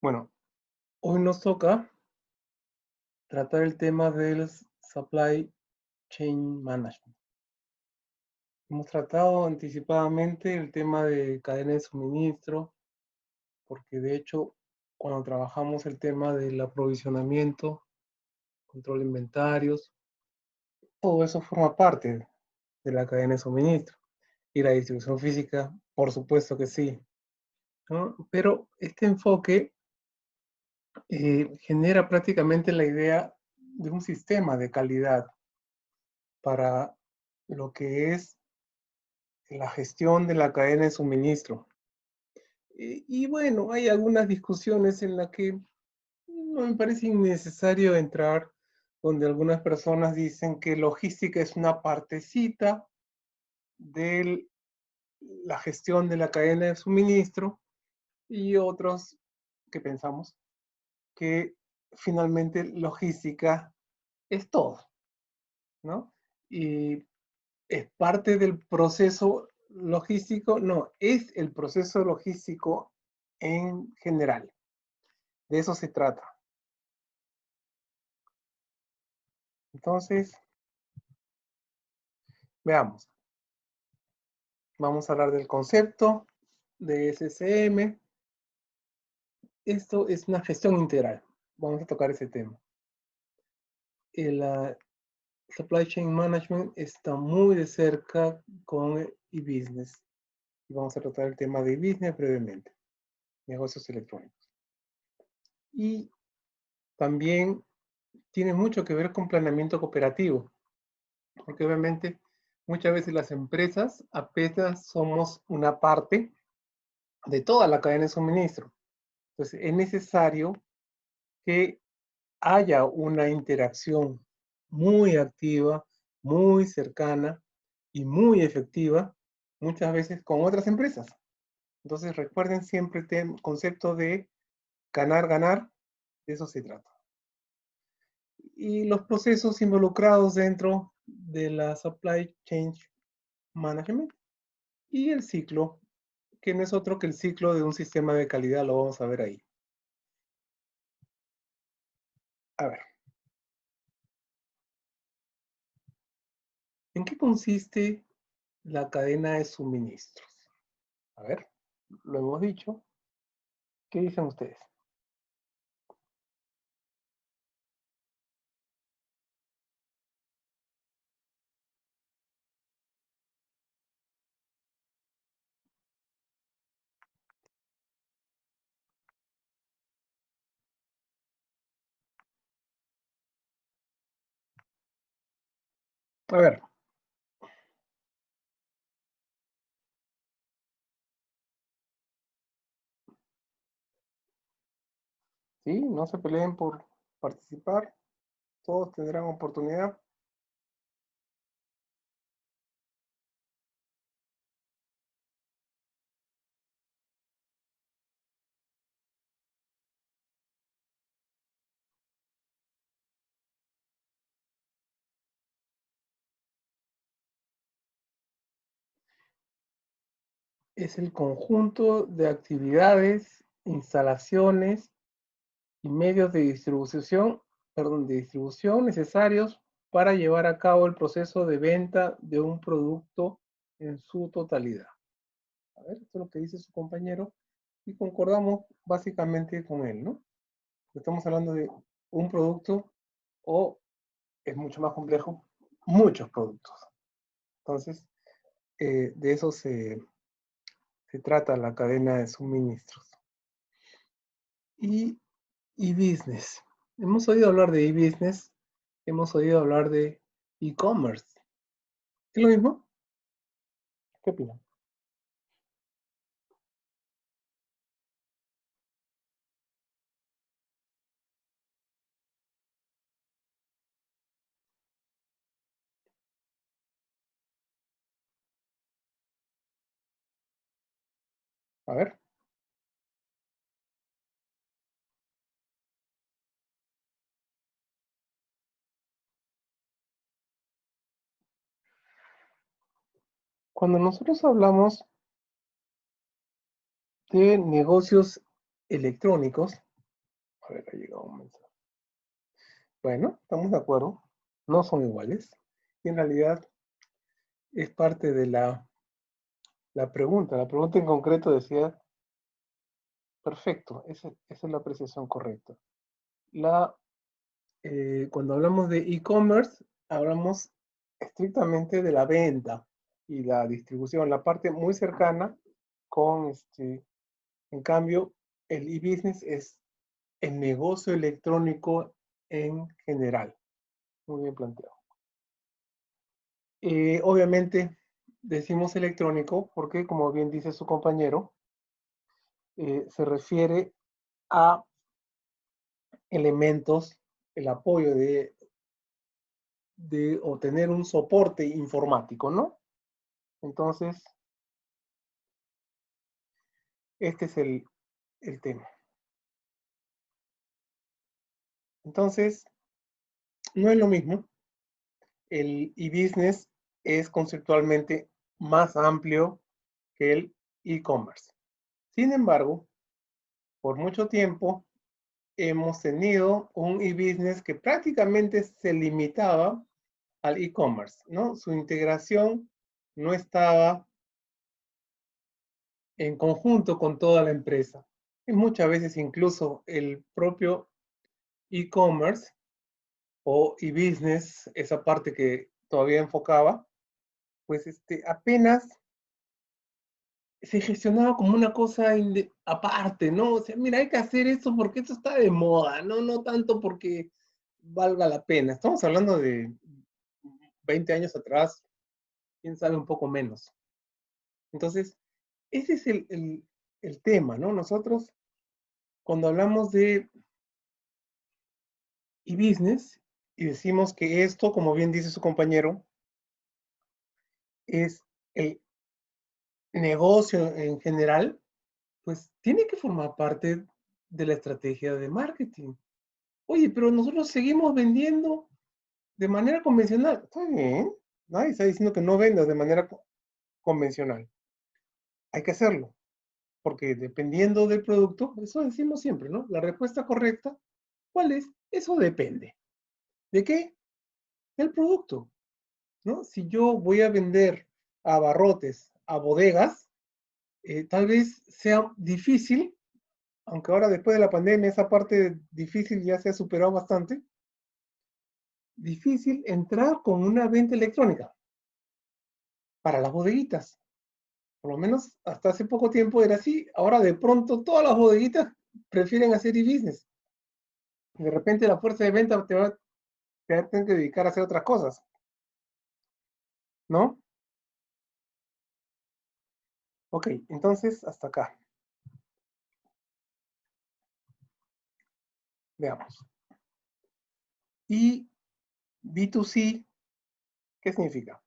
Bueno, hoy nos toca tratar el tema del Supply Chain Management. Hemos tratado anticipadamente el tema de cadena de suministro, porque de hecho, cuando trabajamos el tema del aprovisionamiento, control de inventarios, todo eso forma parte de la cadena de suministro. Y la distribución física, por supuesto que sí, ¿no? Pero este enfoque genera prácticamente la idea de un sistema de calidad para lo que es la gestión de la cadena de suministro. Y bueno, hay algunas discusiones en las que no me parece innecesario entrar, donde algunas personas dicen que logística es una partecita de la gestión de la cadena de suministro y otros que pensamos que finalmente logística es todo, ¿no? Y es parte del proceso logístico, no, es el proceso logístico en general. De eso se trata. Entonces, veamos. Vamos a hablar del concepto de SCM. Esto es una gestión integral. Vamos a tocar ese tema. El Supply Chain Management está muy de cerca con e-business. Y vamos a tratar el tema de e-business brevemente. Negocios electrónicos. Y también tiene mucho que ver con planeamiento cooperativo, porque obviamente muchas veces las empresas apenas somos una parte de toda la cadena de suministro. Entonces es necesario que haya una interacción muy activa, muy cercana y muy efectiva, muchas veces con otras empresas. Entonces recuerden siempre el concepto de ganar, ganar, de eso se trata. Y los procesos involucrados dentro de la Supply Chain Management y el ciclo, que no es otro que el ciclo de un sistema de calidad, lo vamos a ver ahí. A ver. ¿En qué consiste la cadena de suministros? A ver, lo hemos dicho. ¿Qué dicen ustedes? A ver, sí, no se peleen por participar, todos tendrán oportunidad. Es el conjunto de actividades, instalaciones y medios de distribución necesarios para llevar a cabo el proceso de venta de un producto en su totalidad. A ver, esto es lo que dice su compañero y concordamos básicamente con él, ¿no? Estamos hablando de un producto o, es mucho más complejo, muchos productos. Entonces, de eso se trata la cadena de suministros. Y e-business. Hemos oído hablar de e-business, hemos oído hablar de e-commerce. ¿Es lo mismo? ¿Qué opinan? A ver. Cuando nosotros hablamos de negocios electrónicos, A ver, ha llegado un mensaje. Bueno, estamos de acuerdo. No son iguales. Y en realidad es parte de la pregunta. La pregunta en concreto decía, perfecto, esa es la apreciación correcta. Cuando hablamos de e-commerce, hablamos estrictamente de la venta y la distribución, la parte muy cercana con, en cambio, el e-business es el negocio electrónico en general. Muy bien planteado. Obviamente decimos electrónico porque, como bien dice su compañero, se refiere a elementos, el apoyo de obtener un soporte informático, ¿no? Entonces, este es el tema. Entonces, no es lo mismo. El e-business es conceptualmente más amplio que el e-commerce. Sin embargo, por mucho tiempo hemos tenido un e-business que prácticamente se limitaba al e-commerce, ¿no? Su integración no estaba en conjunto con toda la empresa. Y muchas veces incluso el propio e-commerce o e-business, esa parte que todavía enfocaba, pues apenas se gestionaba como una cosa aparte, ¿no? O sea, mira, hay que hacer esto porque esto está de moda, ¿no? No tanto porque valga la pena. Estamos hablando de 20 años atrás, quién sabe un poco menos. Entonces, ese es el tema, ¿no? Nosotros, cuando hablamos de e-business y decimos que esto, como bien dice su compañero, es el negocio en general, pues tiene que formar parte de la estrategia de marketing. Oye, pero nosotros seguimos vendiendo de manera convencional. Está bien, nadie está diciendo que no vendas de manera convencional. Hay que hacerlo, porque dependiendo del producto, eso decimos siempre, ¿no? La respuesta correcta, ¿cuál es? Eso depende. ¿De qué? Del producto, ¿no? Si yo voy a vender a abarrotes, a bodegas, tal vez sea difícil, aunque ahora después de la pandemia esa parte difícil ya se ha superado bastante, difícil entrar con una venta electrónica para las bodeguitas. Por lo menos hasta hace poco tiempo era así. Ahora de pronto todas las bodeguitas prefieren hacer e-business. De repente la fuerza de venta te va a tener que dedicar a hacer otras cosas, ¿no? Ok, entonces hasta acá. Veamos. Y B2C, ¿qué significa?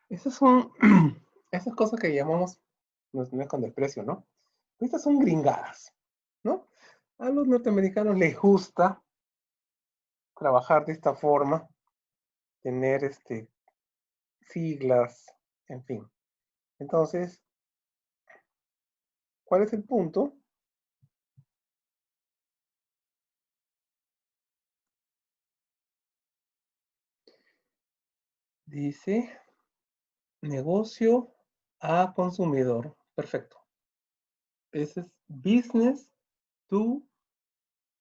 Esas son esas cosas que llamamos, no es con desprecio, ¿no? Estas son gringadas, ¿no? A los norteamericanos les gusta trabajar de esta forma, tener siglas, en fin. Entonces, ¿cuál es el punto? Dice negocio a consumidor. Perfecto. Ese es business to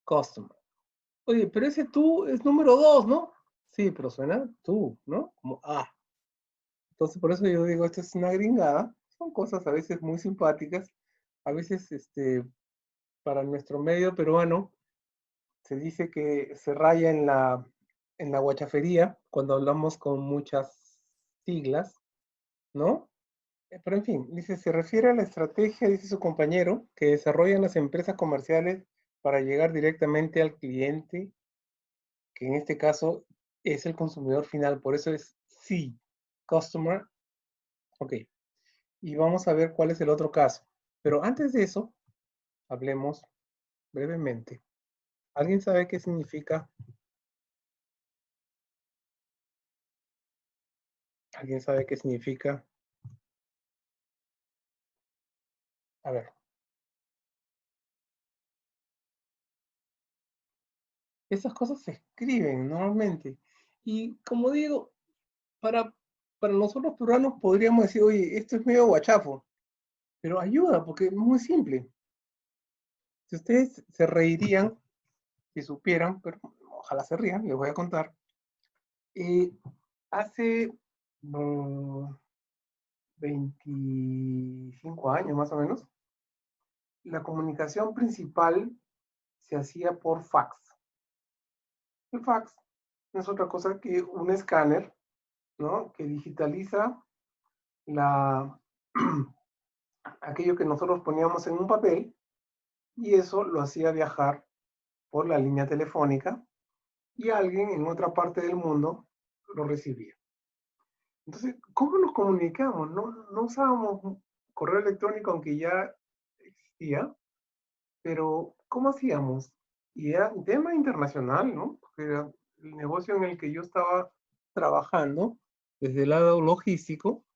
customer. Oye, pero ese tú es número 2, ¿no? Sí, pero suena tú, ¿no? Como A. Entonces, por eso yo digo, esto es una gringada. Son cosas a veces muy simpáticas. A veces, para nuestro medio peruano, se dice que se raya en la guachafería cuando hablamos con muchas siglas, ¿no? Pero en fin, dice, se refiere a la estrategia, dice su compañero, que desarrollan las empresas comerciales para llegar directamente al cliente, que en este caso es el consumidor final, por eso es C, Customer. Ok, y vamos a ver cuál es el otro caso. Pero antes de eso, hablemos brevemente. ¿Alguien sabe qué significa ¿Alguien sabe qué significa? A ver. Esas cosas se escriben normalmente. Y como digo, para, para nosotros peruanos podríamos decir, oye, esto es medio guachafo, pero ayuda porque es muy simple. Si ustedes se reirían, si supieran, pero ojalá se rían, les voy a contar. Hace 25 años más o menos, la comunicación principal se hacía por fax. El fax no es otra cosa que un escáner, ¿no? Que digitaliza la, aquello que nosotros poníamos en un papel y eso lo hacía viajar por la línea telefónica y alguien en otra parte del mundo lo recibía. Entonces, ¿cómo nos comunicamos? No usábamos correo electrónico, aunque ya existía, pero ¿cómo hacíamos? Y era un tema internacional, ¿no? Porque era el negocio en el que yo estaba trabajando, desde el lado logístico,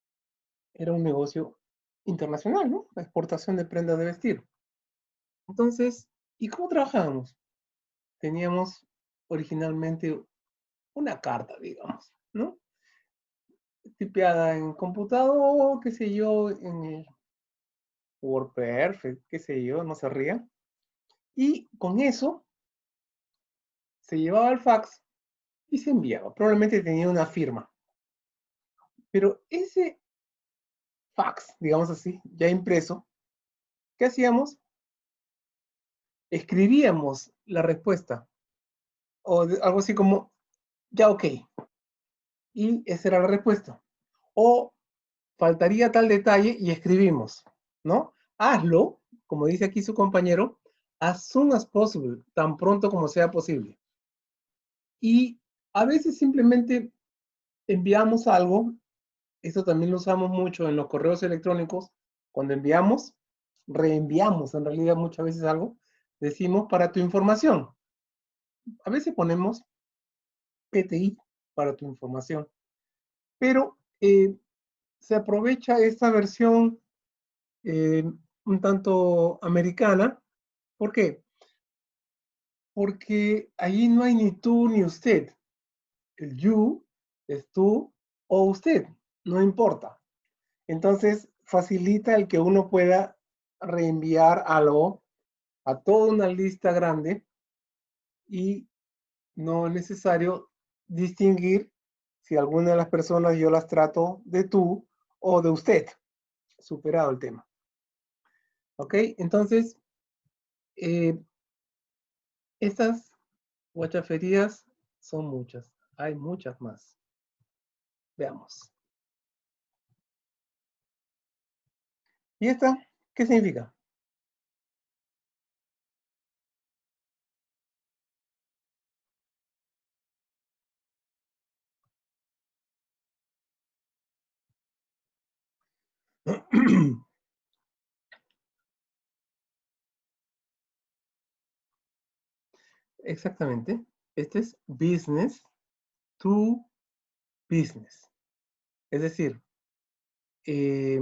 era un negocio internacional, ¿no? La exportación de prendas de vestir. Entonces, ¿y cómo trabajábamos? Teníamos originalmente una carta, digamos, ¿no? Tipeada en computador, qué sé yo, en el WordPerfect, qué sé yo, no se ría. Y con eso se llevaba al fax y se enviaba. Probablemente tenía una firma. Pero ese fax, digamos así, ya impreso, ¿qué hacíamos? Escribíamos la respuesta. O algo así como, ya ok. Y esa era la respuesta. O faltaría tal detalle y escribimos, ¿no? Hazlo, como dice aquí su compañero, as soon as possible, tan pronto como sea posible. Y a veces simplemente enviamos algo, esto también lo usamos mucho en los correos electrónicos, cuando enviamos, reenviamos en realidad muchas veces algo, decimos para tu información. A veces ponemos PTI para tu información, pero se aprovecha esta versión un tanto americana. ¿Por qué? Porque allí no hay ni tú ni usted. El you es tú o usted, no importa. Entonces, facilita el que uno pueda reenviar algo a toda una lista grande y no es necesario distinguir si alguna de las personas yo las trato de tú o de usted. Superado el tema. ¿Ok? Entonces, estas guachaferías son muchas. Hay muchas más. Veamos. ¿Y esta qué significa? Exactamente. Este es business to business. Es decir, eh,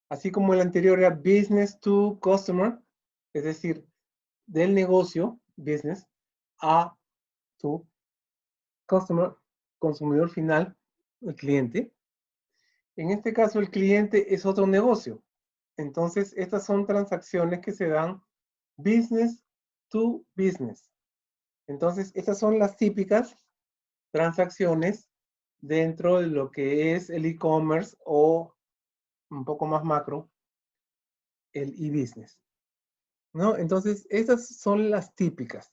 así como el anterior era business to customer, es decir, del negocio, business, a tu customer, consumidor final, el cliente. En este caso, el cliente es otro negocio. Entonces, estas son transacciones que se dan business to business. Entonces, estas son las típicas transacciones dentro de lo que es el e-commerce o un poco más macro, el e-business, ¿no? Entonces, estas son las típicas.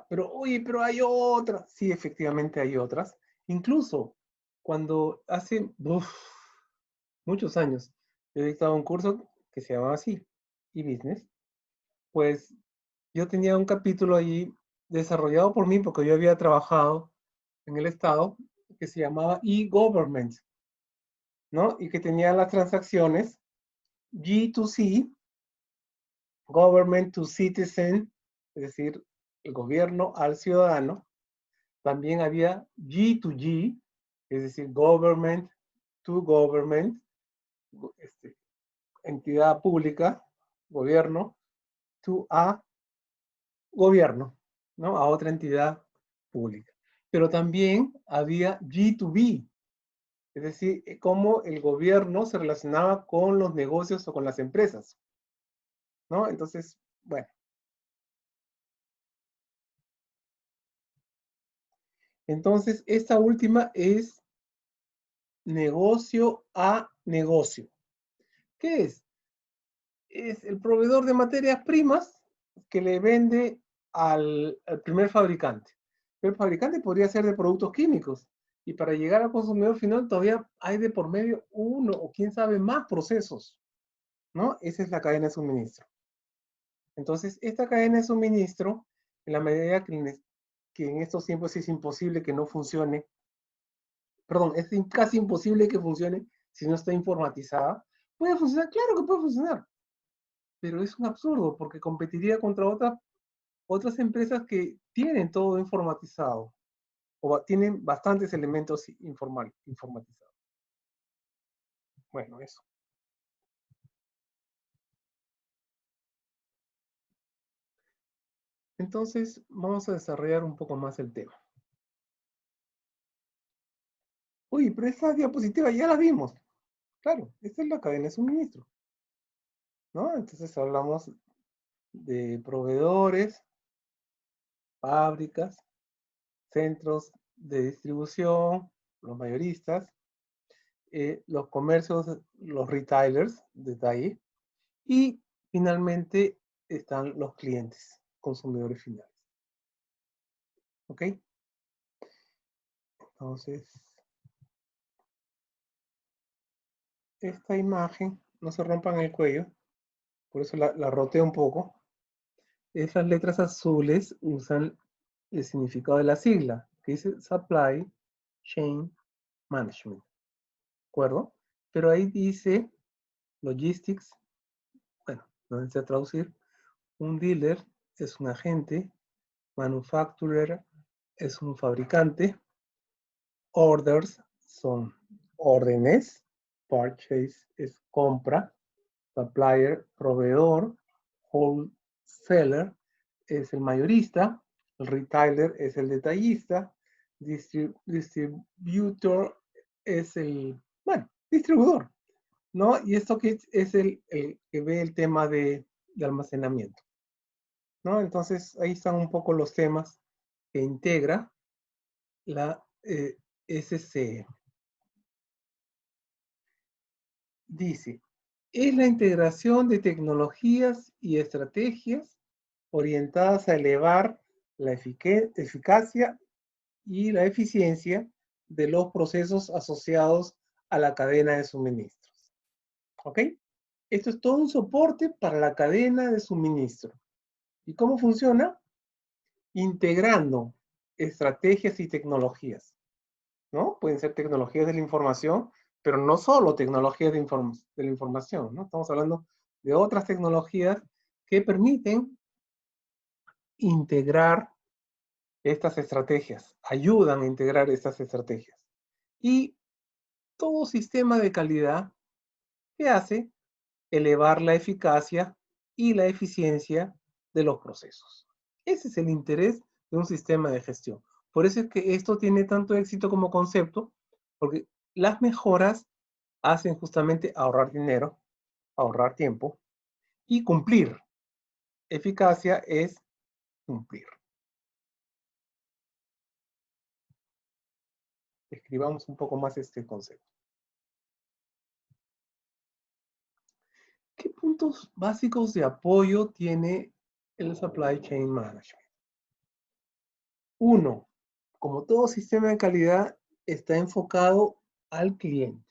Pero, oye, pero hay otras. Sí, efectivamente hay otras. Incluso cuando hace muchos años he dictado un curso que se llamaba así, e-business, pues yo tenía un capítulo ahí desarrollado por mí porque yo había trabajado en el Estado que se llamaba e-government, ¿no? Y que tenía las transacciones G2C, government to citizen, es decir, el gobierno al ciudadano. También había G2G, Es decir, government to government, entidad pública, gobierno, to a gobierno, ¿no? A otra entidad pública. Pero también había G2B, es decir, cómo el gobierno se relacionaba con los negocios o con las empresas, ¿no? Entonces, bueno. Entonces, esta última es negocio a negocio. ¿Qué es? Es el proveedor de materias primas que le vende al primer fabricante. El fabricante podría ser de productos químicos y para llegar al consumidor final todavía hay de por medio uno o quién sabe más procesos, ¿no? Esa es la cadena de suministro. Entonces, esta cadena de suministro, en la medida que en estos tiempos es imposible que no funcione, perdón, es casi imposible que funcione si no está informatizada, puede funcionar, claro que puede funcionar, pero es un absurdo porque competiría contra otras empresas que tienen todo informatizado o tienen bastantes elementos informatizados. Bueno, eso. Entonces, vamos a desarrollar un poco más el tema. Uy, pero esta diapositiva ya la vimos. Claro, esta es la cadena de suministro, ¿no? Entonces hablamos de proveedores, fábricas, centros de distribución, los mayoristas, los comercios, los retailers, detalle, y finalmente están los clientes, consumidores finales. ¿Ok? Entonces, esta imagen, no se rompan el cuello, por eso la roteo un poco. Esas letras azules usan el significado de la sigla, que dice Supply Chain Management. ¿De acuerdo? Pero ahí dice Logistics, bueno, no necesita traducir. Un dealer es un agente, manufacturer es un fabricante, orders son órdenes, purchase es compra, supplier, proveedor, wholesaler es el mayorista, el retailer es el detallista, distributor es el, bueno, distribuidor, ¿no? Y esto que es el que ve el tema de almacenamiento, ¿no? Entonces ahí están un poco los temas que integra la SCE. Dice, es la integración de tecnologías y estrategias orientadas a elevar la eficacia y la eficiencia de los procesos asociados a la cadena de suministros. ¿Ok? Esto es todo un soporte para la cadena de suministro. ¿Y cómo funciona? Integrando estrategias y tecnologías, ¿no? Pueden ser tecnologías de la información, pero no solo tecnologías de la información, ¿no? Estamos hablando de otras tecnologías que permiten integrar estas estrategias, ayudan a integrar estas estrategias. Y todo sistema de calidad que hace elevar la eficacia y la eficiencia de los procesos. Ese es el interés de un sistema de gestión. Por eso es que esto tiene tanto éxito como concepto, porque las mejoras hacen justamente ahorrar dinero, ahorrar tiempo y cumplir. Eficacia es cumplir. Escribamos un poco más este concepto. ¿Qué puntos básicos de apoyo tiene el Supply Chain Management? Uno, como todo sistema de calidad, está enfocado al cliente,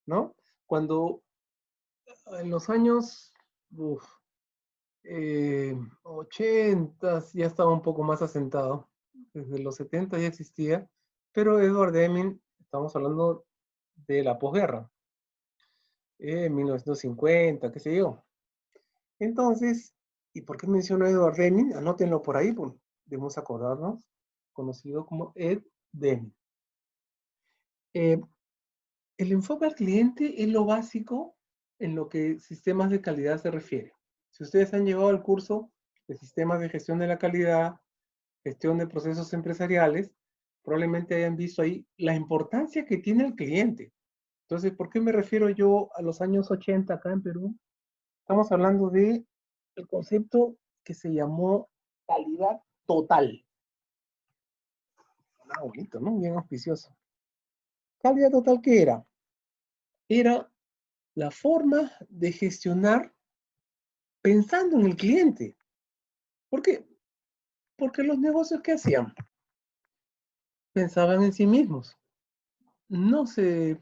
¿no? Cuando en los años 80 ya estaba un poco más asentado, desde los 70 ya existía, pero Edward Deming, estamos hablando de la posguerra, 1950, qué sé yo. Entonces, ¿y por qué menciono a Edward Deming? Anótenlo por ahí, pues, debemos acordarnos, conocido como Ed Deming. Eh, el enfoque al cliente es lo básico en lo que sistemas de calidad se refiere. Si ustedes han llevado el curso de sistemas de gestión de la calidad, gestión de procesos empresariales, probablemente hayan visto ahí la importancia que tiene el cliente. Entonces, ¿por qué me refiero yo a los años 80 acá en Perú? Estamos hablando de el concepto que se llamó calidad total. Ah, bonito, ¿no? Bien auspicioso. Calidad total, ¿qué era? Era la forma de gestionar pensando en el cliente. ¿Por qué? Porque los negocios que hacían pensaban en sí mismos. No se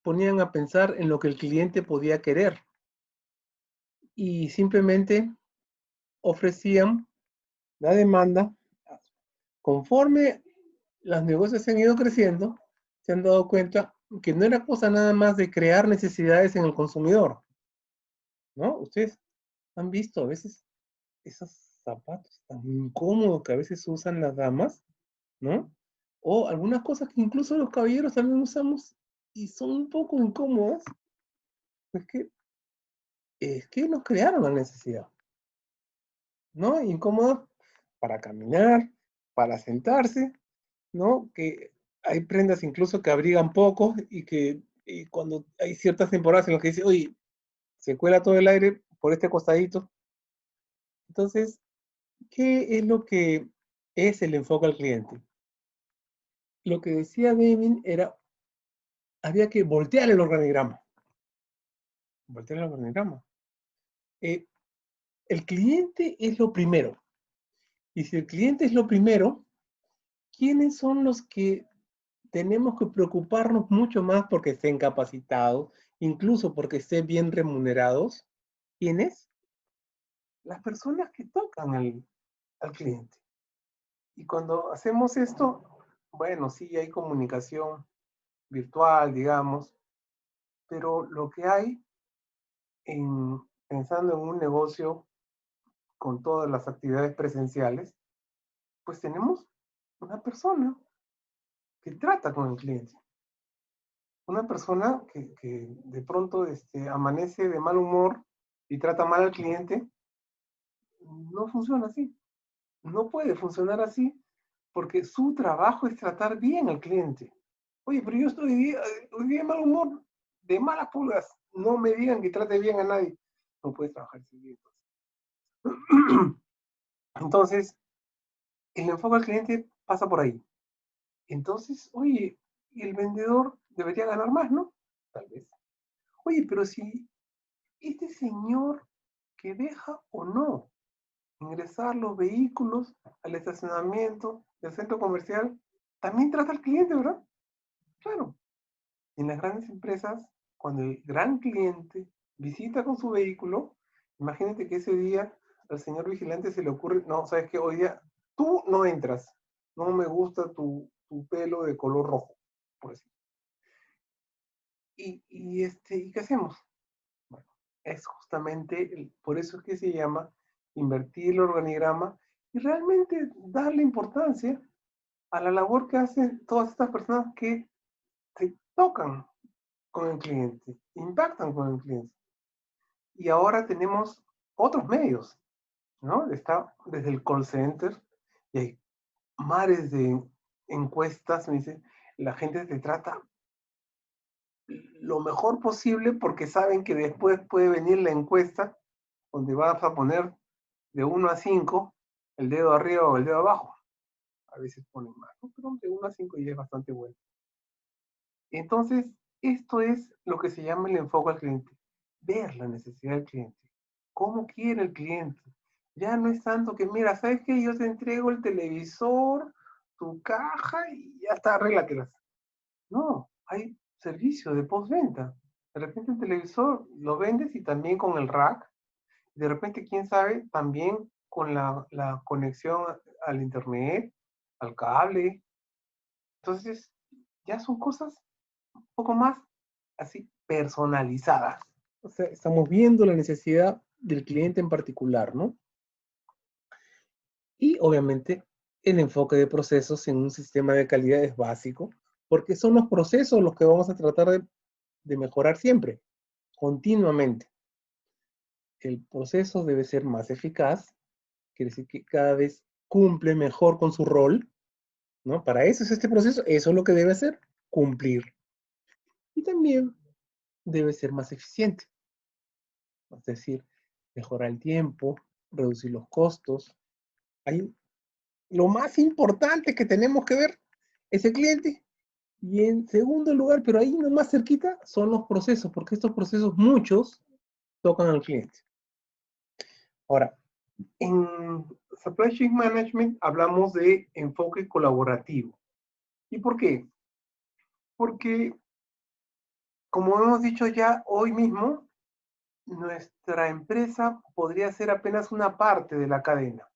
ponían a pensar en lo que el cliente podía querer y simplemente ofrecían la demanda. Conforme los negocios se han ido creciendo, se han dado cuenta que no era cosa nada más de crear necesidades en el consumidor, ¿no? Ustedes han visto a veces esos zapatos tan incómodos que a veces usan las damas, ¿no? O algunas cosas que incluso los caballeros también usamos y son un poco incómodas, pues es que nos crearon la necesidad, ¿no? Incómodas para caminar, para sentarse, ¿no? Que hay prendas incluso que abrigan poco y que y cuando hay ciertas temporadas en las que dice, oye, se cuela todo el aire por este costadito. Entonces, ¿qué es lo que es el enfoque al cliente? Lo que decía David era, había que voltear el organigrama. Voltear el organigrama. Eh, el cliente es lo primero. Y si el cliente es lo primero, ¿quiénes son los que tenemos que preocuparnos mucho más porque estén capacitados, incluso porque estén bien remunerados? ¿Quiénes? Las personas que tocan al cliente. Y cuando hacemos esto, bueno, sí hay comunicación virtual, digamos, pero lo que hay pensando en un negocio con todas las actividades presenciales, pues tenemos una persona que trata con el cliente. Una persona que de pronto amanece de mal humor y trata mal al cliente, no funciona así. No puede funcionar así porque su trabajo es tratar bien al cliente. Oye, pero yo estoy hoy día de mal humor, de malas pulgas. No me digan que trate bien a nadie. No puedes trabajar así. Entonces, el enfoque al cliente pasa por ahí. Entonces, oye, el vendedor debería ganar más, ¿no? Tal vez. Oye, pero si este señor que deja o no ingresar los vehículos al estacionamiento del centro comercial, también trata al cliente, ¿verdad? Claro. En las grandes empresas, cuando el gran cliente visita con su vehículo, imagínate que ese día al señor vigilante se le ocurre, no, sabes que hoy día tú no entras, no me gusta tu pelo de color rojo, por decir. ¿Y qué hacemos? Bueno, es justamente, por eso es que se llama invertir el organigrama y realmente darle importancia a la labor que hacen todas estas personas que se tocan con el cliente, impactan con el cliente. Y ahora tenemos otros medios, ¿no? Está desde el call center y hay mares de encuestas, me dice, la gente te trata lo mejor posible porque saben que después puede venir la encuesta donde vas a poner de 1 a 5 el dedo arriba o el dedo abajo. A veces ponen más, ¿no? Pero de 1 a 5 ya es bastante bueno. Entonces, esto es lo que se llama el enfoque al cliente. Ver la necesidad del cliente. ¿Cómo quiere el cliente? Ya no es tanto que, mira, ¿sabes qué? Yo te entrego el televisor, tu caja y ya está, arréglatelas. No, hay servicio de postventa. De repente el televisor lo vendes y también con el rack. De repente, quién sabe, también con la conexión al internet, al cable. Entonces, ya son cosas un poco más así personalizadas. O sea, estamos viendo la necesidad del cliente en particular, ¿no? Y obviamente el enfoque de procesos en un sistema de calidad es básico porque son los procesos los que vamos a tratar de mejorar siempre, continuamente. El proceso debe ser más eficaz, quiere decir que cada vez cumple mejor con su rol, ¿no? Para eso es este proceso, eso es lo que debe hacer, cumplir. Y también debe ser más eficiente, es decir, mejorar el tiempo, reducir los costos. Lo más importante que tenemos que ver es el cliente. Y en segundo lugar, pero ahí no más cerquita, son los procesos, porque estos procesos muchos tocan al cliente. Ahora, en Supply Chain Management hablamos de enfoque colaborativo. ¿Y por qué? Porque, como hemos dicho ya hoy mismo, nuestra empresa podría ser apenas una parte de la cadena,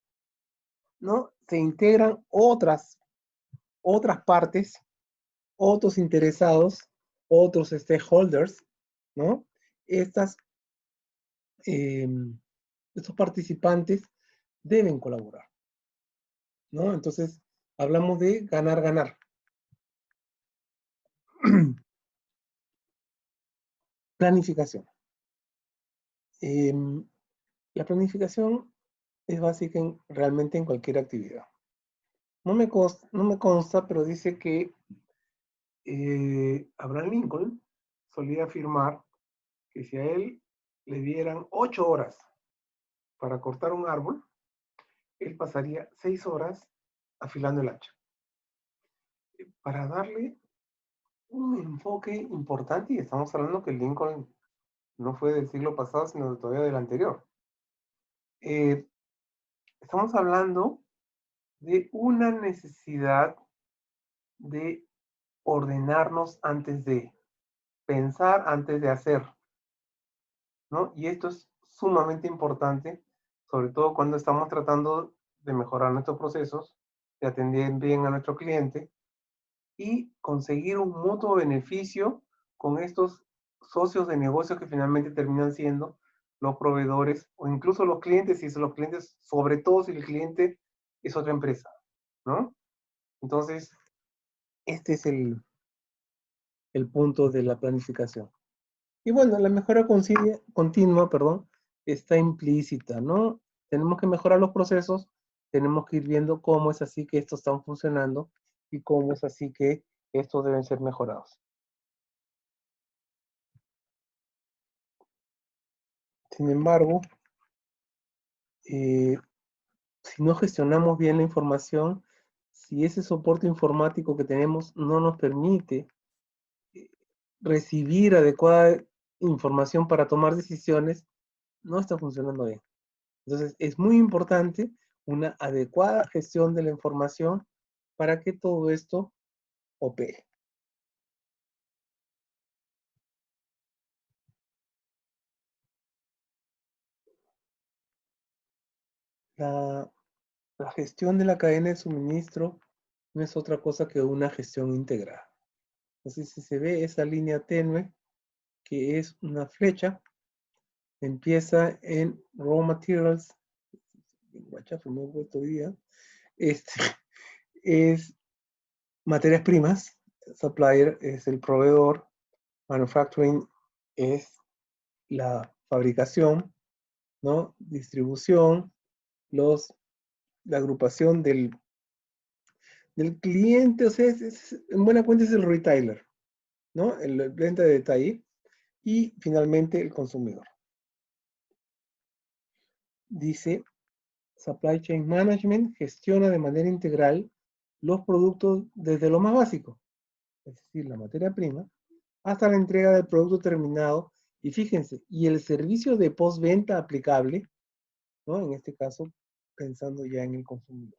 ¿no? Se integran otras partes, otros interesados, otros stakeholders, ¿no? Estas, estos participantes deben colaborar, ¿no? Entonces, hablamos de ganar, ganar. Planificación. La planificación es básica realmente en cualquier actividad. No me consta, pero dice que Abraham Lincoln solía afirmar que si a él le dieran 8 horas para cortar un árbol, él pasaría 6 horas afilando el hacha. Para darle un enfoque importante, y estamos hablando que Lincoln no fue del siglo pasado, sino todavía del anterior. Estamos hablando de una necesidad de ordenarnos antes de pensar, antes de hacer, ¿no? Y esto es sumamente importante, sobre todo cuando estamos tratando de mejorar nuestros procesos, de atender bien a nuestro cliente y conseguir un mutuo beneficio con estos socios de negocio que finalmente terminan siendo los proveedores o incluso los clientes, si son los clientes, sobre todo si el cliente es otra empresa, ¿no? Entonces, este es el punto de la planificación. Y bueno, la mejora continua, perdón, está implícita, ¿no? Tenemos que mejorar los procesos, tenemos que ir viendo cómo es así que estos están funcionando y cómo es así que estos deben ser mejorados. Sin embargo, si no gestionamos bien la información, si ese soporte informático que tenemos no nos permite recibir adecuada información para tomar decisiones, no está funcionando bien. Entonces, es muy importante una adecuada gestión de la información para que todo esto opere. La, la gestión de la cadena de suministro no es otra cosa que una gestión integrada. Entonces, si se ve esa línea tenue, que es una flecha, empieza en raw materials, es materias primas, supplier es el proveedor, manufacturing es la fabricación, ¿no? Distribución, la agrupación del cliente, o sea, en buena cuenta es el retailer, ¿no? El venta de detalle y finalmente el consumidor. Dice, Supply Chain Management gestiona de manera integral los productos desde lo más básico, es decir, la materia prima, hasta la entrega del producto terminado. Y fíjense, y el servicio de postventa aplicable, ¿no? En este caso, pensando ya en el consumidor.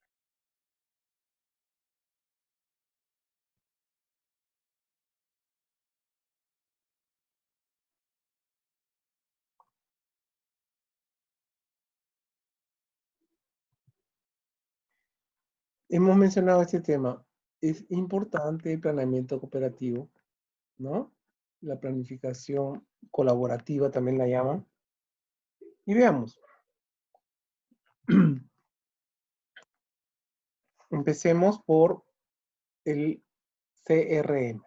Hemos mencionado este tema. Es importante el planeamiento cooperativo, ¿no? La planificación colaborativa también la llaman. Y veamos. Empecemos por el CRM.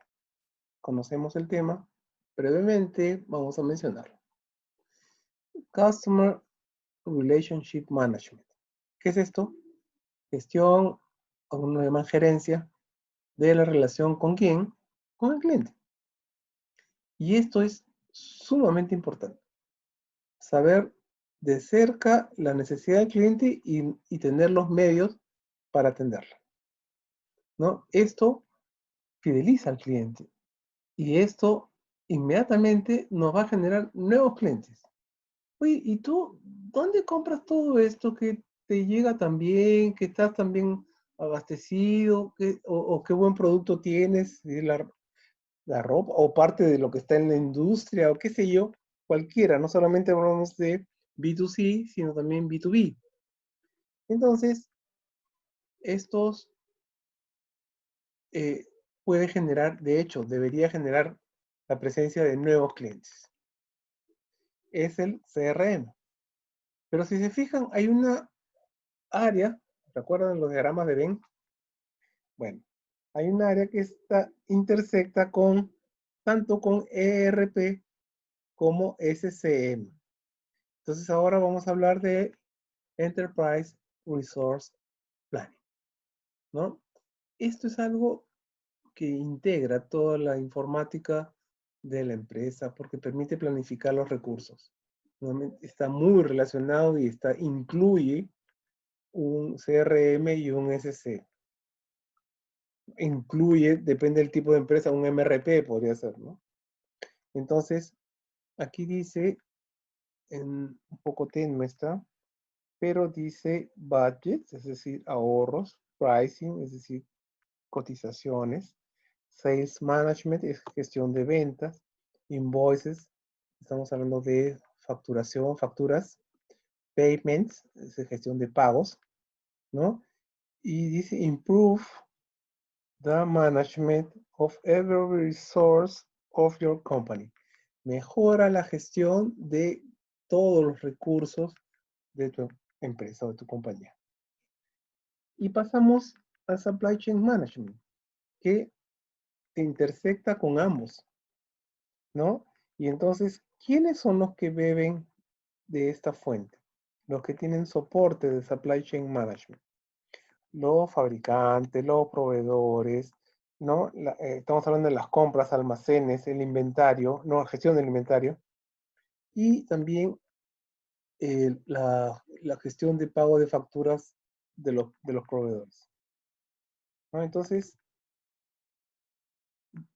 Conocemos el tema. Brevemente vamos a mencionarlo. Customer Relationship Management. ¿Qué es esto? Gestión, o uno llama gerencia, de la relación ¿con quién? Con el cliente. Y esto es sumamente importante. Saber de cerca la necesidad del cliente y tener los medios para atenderla, ¿no? Esto fideliza al cliente y esto inmediatamente nos va a generar nuevos clientes. Oye, ¿y tú dónde compras todo esto que te llega tan bien, que estás tan bien abastecido, o qué buen producto tienes, la ropa, o parte de lo que está en la industria, o qué sé yo, cualquiera, no solamente hablamos de B2C, sino también B2B. Entonces, estos puede generar, de hecho, debería generar la presencia de nuevos clientes. Es el CRM. Pero si se fijan, hay una área, ¿recuerdan los diagramas de Venn? Bueno, hay un área que intersecta con tanto con ERP como SCM. Entonces ahora vamos a hablar de Enterprise Resource Planning, ¿no? Esto es algo que integra toda la informática de la empresa porque permite planificar los recursos. Está muy relacionado y incluye un CRM y un SC. Incluye, depende del tipo de empresa, un MRP podría ser, ¿no? Entonces, aquí dice, un poco tenue está, pero dice budget, es decir, ahorros, pricing, es decir, cotizaciones, sales management, es gestión de ventas, invoices, estamos hablando de facturación, facturas, payments, es gestión de pagos, ¿no? Y dice improve the management of every resource of your company. Mejora la gestión de todos los recursos de tu empresa o de tu compañía. Y pasamos al supply chain management, que intersecta con ambos, ¿no? Y entonces, ¿quiénes son los que beben de esta fuente? Los que tienen soporte de supply chain management. Los fabricantes, los proveedores, ¿no? Estamos hablando de las compras, almacenes, el inventario, no, gestión del inventario, y también la gestión de pago de facturas de los proveedores, ¿no? Entonces,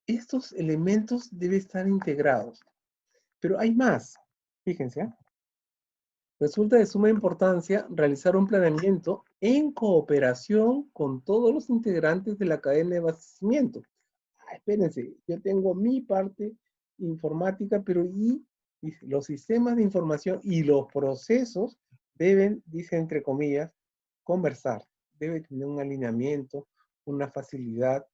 estos elementos deben estar integrados, pero hay más, fíjense, ¿eh? Resulta de suma importancia realizar un planeamiento en cooperación con todos los integrantes de la cadena de abastecimiento. Espérense, yo tengo mi parte informática, pero dice, los sistemas de información y los procesos deben, dice entre comillas, conversar. Debe tener un alineamiento, una facilidad,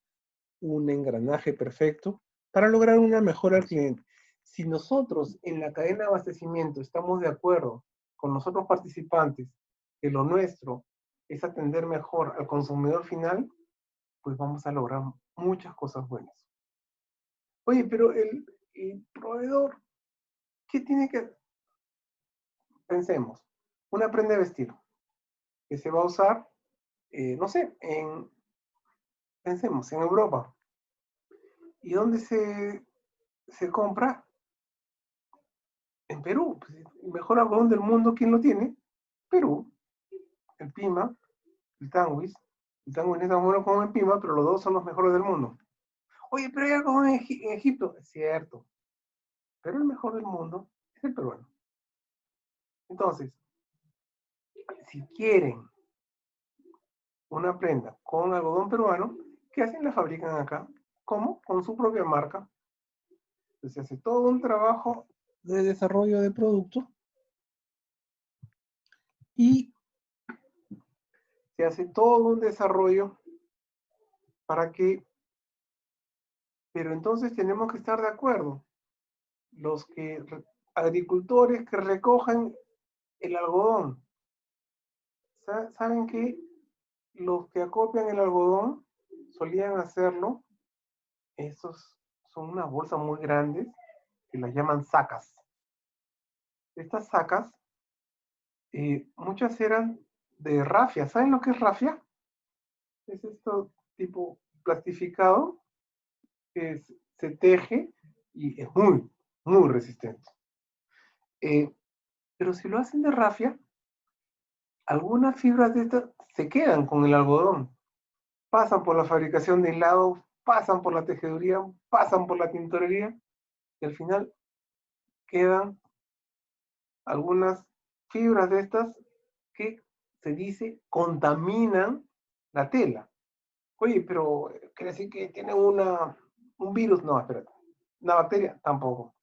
un engranaje perfecto para lograr una mejora al cliente. Si nosotros en la cadena de abastecimiento estamos de acuerdo con los otros participantes que lo nuestro es atender mejor al consumidor final, pues vamos a lograr muchas cosas buenas. Oye, pero el proveedor, ¿qué tiene que...? Pensemos, una prenda de vestir que se va a usar, no sé, pensemos, en Europa. ¿Y dónde se compra? En Perú. Pues, el mejor algodón del mundo, ¿quién lo tiene? Perú. El Pima, el Tanguis. El Tanguis no es tan bueno como el Pima, pero los dos son los mejores del mundo. Oye, pero hay algodón en Egipto. Es cierto. Pero el mejor del mundo es el peruano. Entonces, si quieren una prenda con algodón peruano, ¿qué hacen? La fabrican acá. ¿Cómo? Con su propia marca. Entonces se hace todo un trabajo de desarrollo de producto y se hace todo un desarrollo para que, pero entonces tenemos que estar de acuerdo. Los agricultores que recojan el algodón, ¿saben que los que acopian el algodón solían hacerlo Estos son unas bolsas muy grandes que las llaman sacas. Estas sacas, muchas eran de rafia. ¿Saben lo que es rafia? Es esto tipo plastificado que se teje y es muy, muy resistente. Pero si lo hacen de rafia, algunas fibras de estas se quedan con el algodón. Pasan por la fabricación de hilado, pasan por la tejeduría, pasan por la tintorería y al final quedan algunas fibras de estas que se dice contaminan la tela. Oye, pero quiere decir que tiene un virus. No, espérate. Una bacteria, tampoco.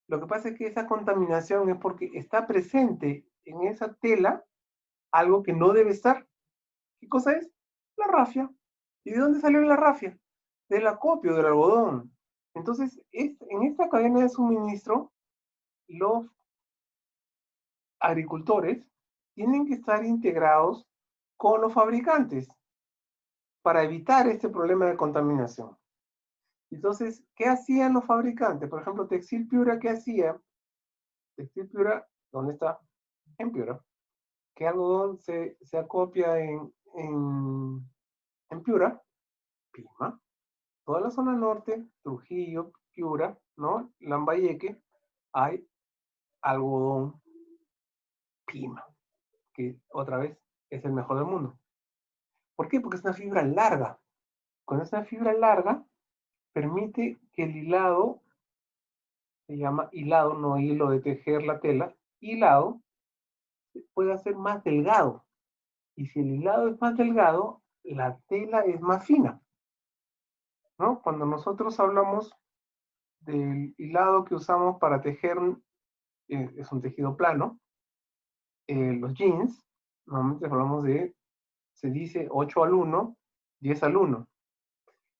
Lo que pasa es que esa contaminación es porque está presente en esa tela algo que no debe estar. ¿Qué cosa es? La rafia. ¿Y de dónde salió la rafia? Del acopio del algodón. Entonces, en esta cadena de suministro, los agricultores tienen que estar integrados con los fabricantes para evitar este problema de contaminación. Entonces, ¿qué hacían los fabricantes? Por ejemplo, Textil Piura, ¿qué hacía? Textil Piura, ¿dónde está? En Piura. ¿Qué algodón se acopia en Piura? Pima. Toda la zona norte, Trujillo, Piura, ¿no? Lambayeque, hay algodón Pima, que otra vez es el mejor del mundo. ¿Por qué? Porque es una fibra larga. Cuando es una fibra larga, permite que el hilado, se llama hilado, no hilo de tejer la tela, hilado, pueda ser más delgado. Y si el hilado es más delgado, la tela es más fina, ¿no? Cuando nosotros hablamos del hilado que usamos para tejer, es un tejido plano, los jeans, normalmente hablamos de, se dice 8 al 1, 10 al 1.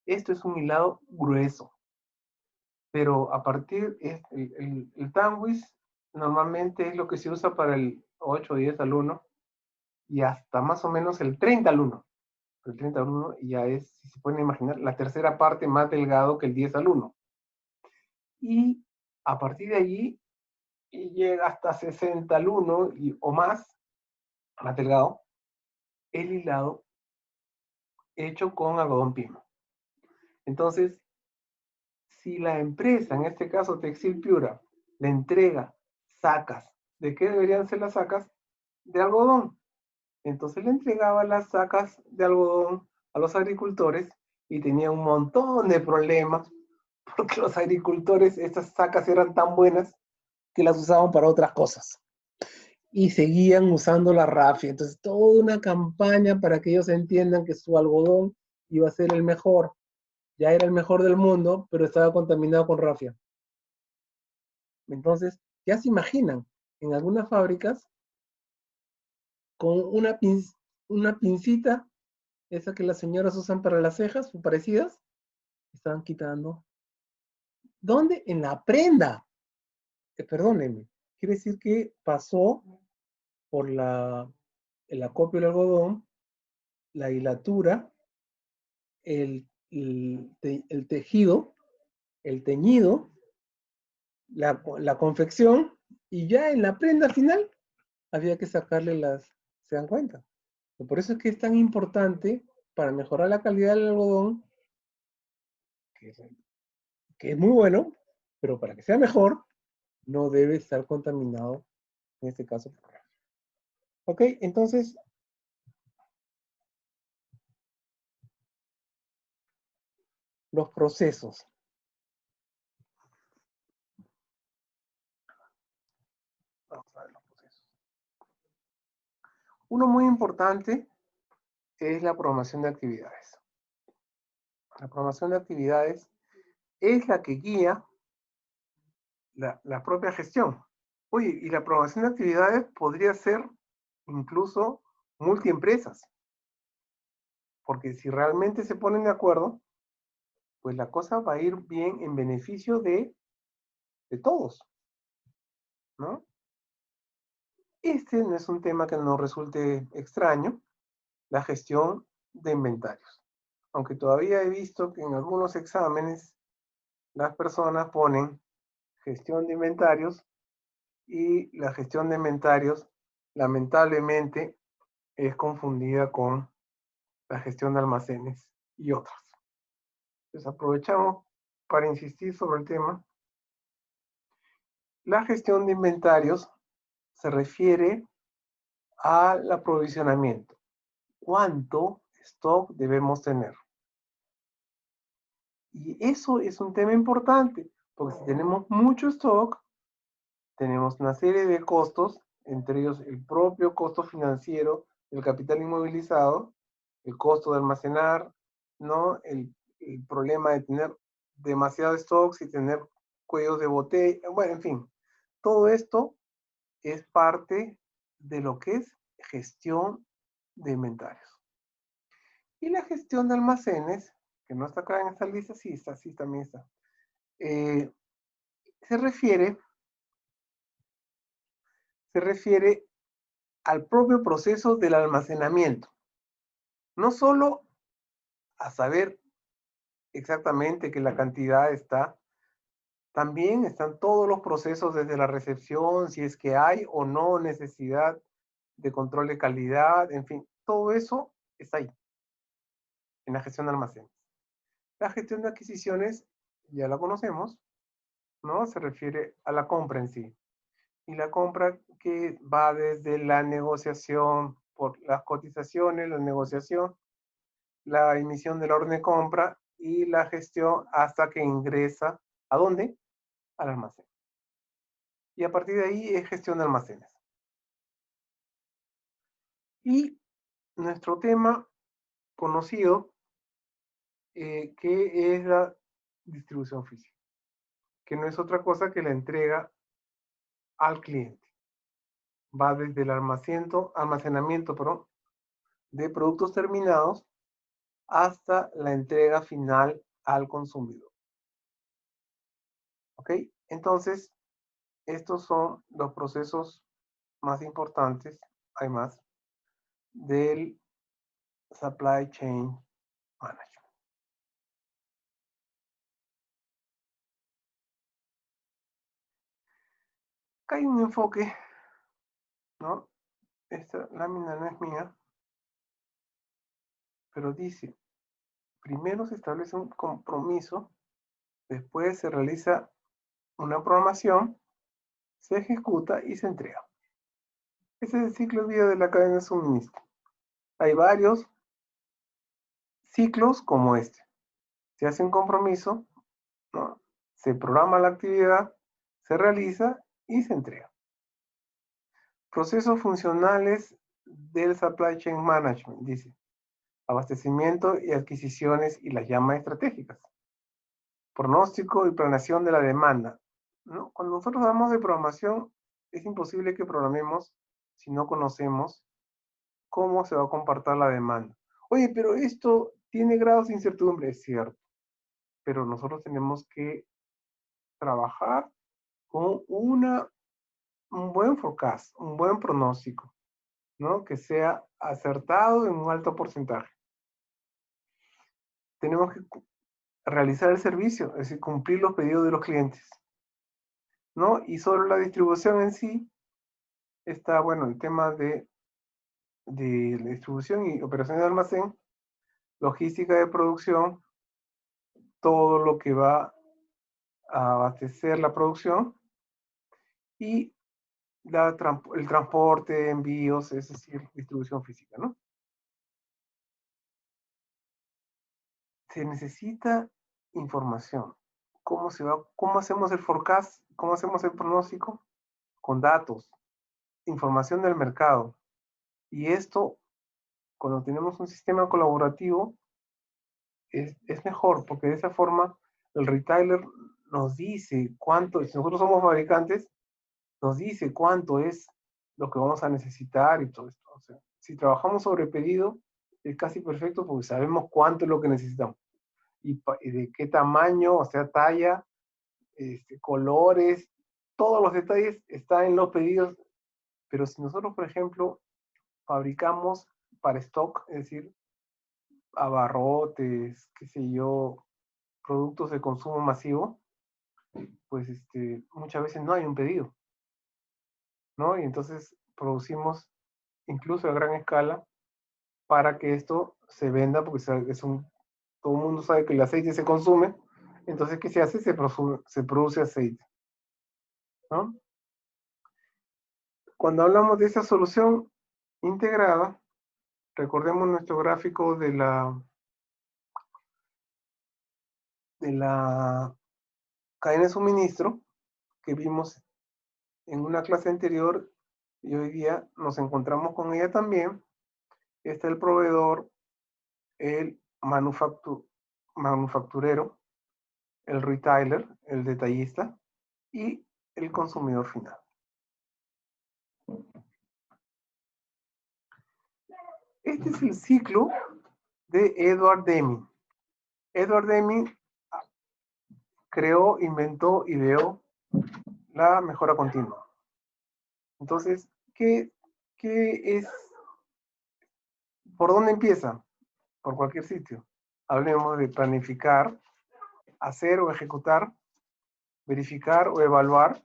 Esto es un hilado grueso, pero a partir, el Tanwis normalmente es lo que se usa para el 8 o 10 al 1 y hasta más o menos el 30 al 1. El 30 al 1 ya es, si se pueden imaginar, la tercera parte más delgado que el 10 al 1. Y a partir de allí llega hasta 60 al 1 o más delgado, el hilado hecho con algodón pima. Entonces, si la empresa, en este caso Textil Piura, le entrega sacas, ¿de qué deberían ser las sacas? De algodón. Entonces le entregaba las sacas de algodón a los agricultores y tenía un montón de problemas porque los agricultores, estas sacas eran tan buenas que las usaban para otras cosas. Y seguían usando la rafia. Entonces, toda una campaña para que ellos entiendan que su algodón iba a ser el mejor. Ya era el mejor del mundo, pero estaba contaminado con rafia. Entonces, ya se imaginan, en algunas fábricas, con una pincita, esa que las señoras usan para las cejas o parecidas, estaban quitando. ¿Dónde? En la prenda. Perdónenme. Quiere decir que pasó por el acopio del algodón, la hilatura, el tejido, el teñido, la confección, y ya en la prenda final había que sacarle ¿se dan cuenta? Por eso es que es tan importante para mejorar la calidad del algodón, que es muy bueno, pero para que sea mejor, no debe estar contaminado, en este caso, por rafia. Ok, entonces, los procesos. Vamos a ver los procesos. Uno muy importante es la programación de actividades. La programación de actividades es la que guía la propia gestión. Oye, y la programación de actividades podría ser incluso multiempresas, porque si realmente se ponen de acuerdo, pues la cosa va a ir bien en beneficio de todos, ¿no? Este no es un tema que nos resulte extraño, la gestión de inventarios. Aunque todavía he visto que en algunos exámenes las personas ponen gestión de inventarios y la gestión de inventarios lamentablemente es confundida con la gestión de almacenes y otras. Entonces aprovechamos para insistir sobre el tema. La gestión de inventarios se refiere al aprovisionamiento. ¿Cuánto stock debemos tener? Y eso es un tema importante, porque si tenemos mucho stock, tenemos una serie de costos, entre ellos el propio costo financiero del capital inmovilizado, el costo de almacenar, ¿no? El problema de tener demasiado stock y tener cuellos de botella, bueno, en fin, todo esto es parte de lo que es gestión de inventarios. Y la gestión de almacenes, que no está acá en esta lista, sí está, sí también está. Se refiere al propio proceso del almacenamiento. No solo a saber exactamente que la cantidad está, también están todos los procesos desde la recepción, si es que hay o no necesidad de control de calidad, en fin, todo eso está ahí, en la gestión de almacenes. La gestión de adquisiciones ya la conocemos, ¿no? Se refiere a la compra en sí. Y la compra que va desde la negociación por las cotizaciones, la negociación, la emisión de la orden de compra y la gestión hasta que ingresa, ¿a dónde? Al almacén. Y a partir de ahí es gestión de almacenes. Y nuestro tema conocido, que es la distribución física, que no es otra cosa que la entrega al cliente. Va desde el almacenamiento, perdón, de productos terminados hasta la entrega final al consumidor. ¿Ok? Entonces, estos son los procesos más importantes, hay más, del Supply Chain Management. Acá hay un enfoque, ¿no? Esta lámina no es mía, pero dice, primero se establece un compromiso, después se realiza una programación, se ejecuta y se entrega. Ese es el ciclo de vida de la cadena de suministro. Hay varios ciclos como este. Se hace un compromiso, ¿no? Se programa la actividad, se realiza y se entrega. Procesos funcionales del Supply Chain Management, dice. Abastecimiento y adquisiciones y las llamas estratégicas. Pronóstico y planeación de la demanda, ¿no? Cuando nosotros hablamos de programación, es imposible que programemos si no conocemos cómo se va a comportar la demanda. Oye, pero esto tiene grados de incertidumbre, es cierto, pero nosotros tenemos que trabajar con un buen forecast, un buen pronóstico, ¿no? Que sea acertado en un alto porcentaje. Tenemos que realizar el servicio, es decir, cumplir los pedidos de los clientes, ¿no? Y sobre la distribución en sí, está, bueno, el tema de la distribución y operaciones de almacén, logística de producción, todo lo que va a abastecer la producción y el transporte, envíos, es decir, distribución física, ¿no? Se necesita información. ¿Cómo hacemos el forecast? ¿Cómo hacemos el pronóstico? Con datos, información del mercado. Y esto, cuando tenemos un sistema colaborativo, es mejor, porque de esa forma el retailer nos dice cuánto, si nosotros somos fabricantes, nos dice cuánto es lo que vamos a necesitar y todo esto. O sea, si trabajamos sobre pedido, es casi perfecto porque sabemos cuánto es lo que necesitamos. Y de qué tamaño, o sea, talla, colores, todos los detalles están en los pedidos. Pero si nosotros, por ejemplo, fabricamos para stock, es decir, abarrotes, qué sé yo, productos de consumo masivo, pues muchas veces no hay un pedido, ¿no? Y entonces producimos incluso a gran escala para que esto se venda, porque todo el mundo sabe que el aceite se consume, entonces, ¿qué se hace? Se produce aceite, ¿no? Cuando hablamos de esa solución integrada, recordemos nuestro gráfico de la cadena de suministro que vimos en una clase anterior y hoy día nos encontramos con ella también. Está el proveedor, el manufacturero, el retailer, el detallista y el consumidor final. Este es el ciclo de Edward Deming. Edward Deming creó, inventó, ideó la mejora continua. Entonces, ¿qué es? ¿Por dónde empieza? Por cualquier sitio. Hablemos de planificar, hacer o ejecutar, verificar o evaluar.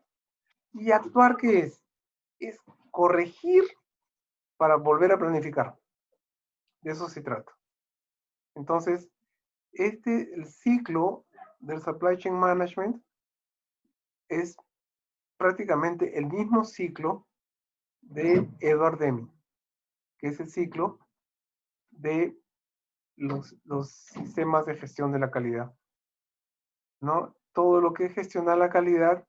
Y actuar, ¿qué es? Es corregir para volver a planificar. De eso se trata. Entonces, el ciclo del Supply Chain Management es prácticamente el mismo ciclo de Edward Deming, que es el ciclo de los sistemas de gestión de la calidad, ¿no? Todo lo que es gestionar la calidad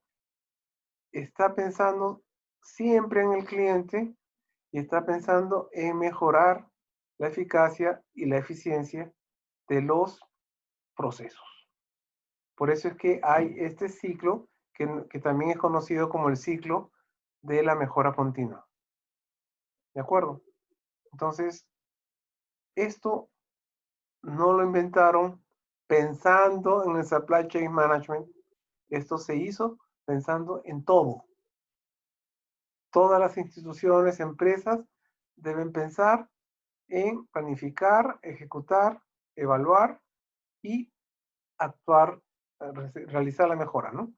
está pensando siempre en el cliente y está pensando en mejorar la eficacia y la eficiencia de los procesos. Por eso es que hay este ciclo que también es conocido como el ciclo de la mejora continua. ¿De acuerdo? Entonces, esto no lo inventaron pensando en el supply chain management. Esto se hizo pensando en todo. Todas las instituciones, empresas deben pensar en planificar, ejecutar, evaluar y actuar, realizar la mejora, ¿no?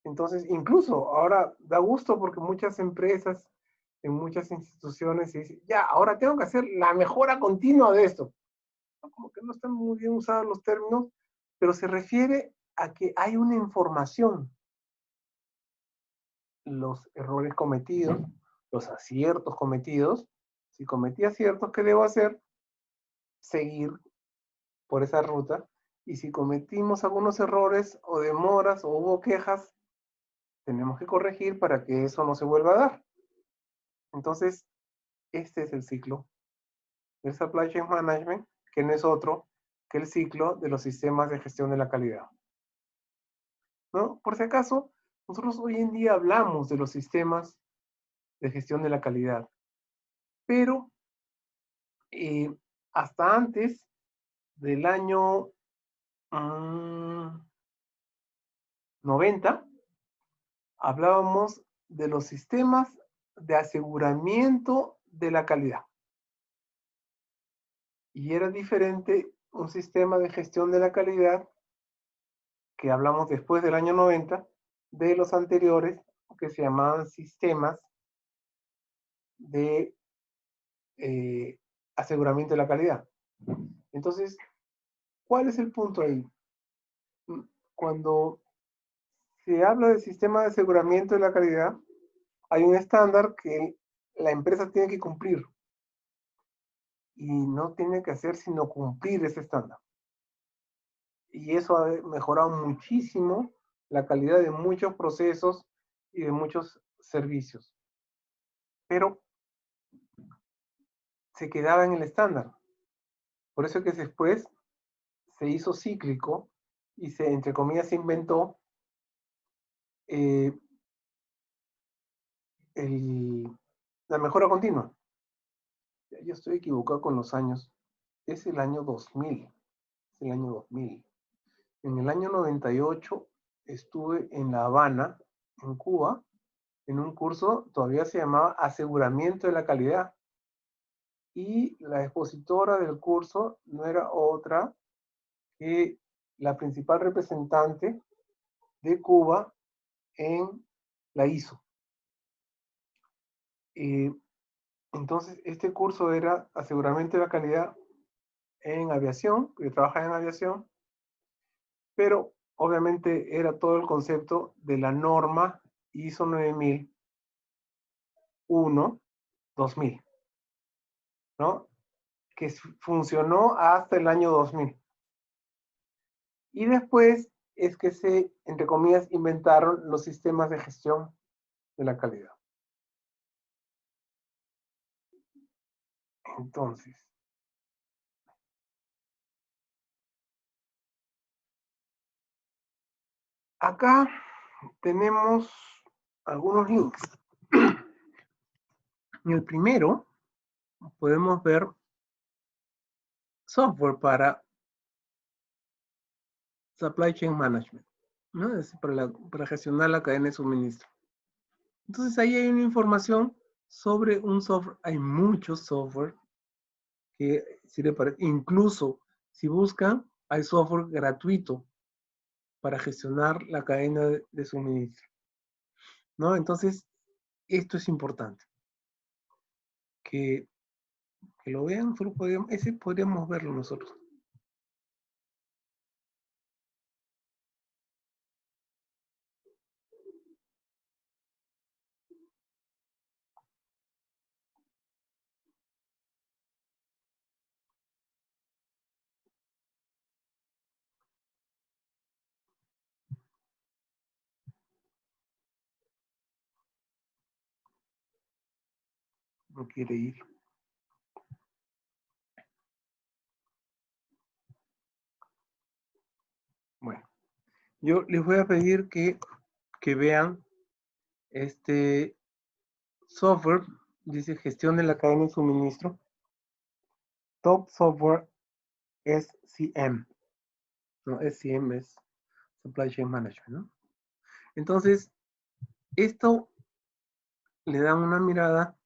Entonces, incluso ahora da gusto porque muchas empresas, en muchas instituciones, se dicen, ya, ahora tengo que hacer la mejora continua de esto. Como que no están muy bien usados los términos, pero se refiere a que hay una información. Los errores cometidos, los aciertos cometidos. Si cometí aciertos, ¿qué debo hacer? Seguir por esa ruta. Y si cometimos algunos errores o demoras o hubo quejas, tenemos que corregir para que eso no se vuelva a dar. Entonces, este es el ciclo del Supply Chain Management, que no es otro que el ciclo de los sistemas de gestión de la calidad, ¿no? Por si acaso, nosotros hoy en día hablamos de los sistemas de gestión de la calidad, pero hasta antes del año 90, hablábamos de los sistemas de aseguramiento de la calidad. Y era diferente un sistema de gestión de la calidad que hablamos después del año 90 de los anteriores que se llamaban sistemas de aseguramiento de la calidad. Entonces, ¿cuál es el punto ahí? Cuando se habla del sistema de aseguramiento de la calidad, hay un estándar que la empresa tiene que cumplir y no tiene que hacer sino cumplir ese estándar. Y eso ha mejorado muchísimo la calidad de muchos procesos y de muchos servicios. Pero se quedaba en el estándar. Por eso es que después se hizo cíclico y entre comillas, se inventó la mejora continua. Yo estoy equivocado con los años. Es el año 2000. Es el año 2000. En el año 98 estuve en La Habana, en Cuba, en un curso, todavía se llamaba Aseguramiento de la Calidad. Y la expositora del curso no era otra que la principal representante de Cuba en la ISO. Entonces, este curso era aseguramiento de la calidad en aviación, yo trabajaba en aviación, pero obviamente era todo el concepto de la norma ISO 9001-2000, ¿no? Que funcionó hasta el año 2000. Y después es que se, entre comillas, inventaron los sistemas de gestión de la calidad. Entonces, acá tenemos algunos links. En el primero podemos ver software para Supply Chain Management, ¿no? Es para gestionar la cadena de suministro. Entonces ahí hay una información sobre un software. Hay muchos software que sirve para, incluso si buscan, hay software gratuito para gestionar la cadena de suministro, ¿no? Entonces, esto es importante. Que lo vean, solo ese podríamos verlo nosotros. No quiere ir. Bueno, yo les voy a pedir que vean este software, dice gestión de la cadena de suministro, Top Software SCM. No, SCM es Supply Chain Management, ¿no? Entonces, esto le dan una mirada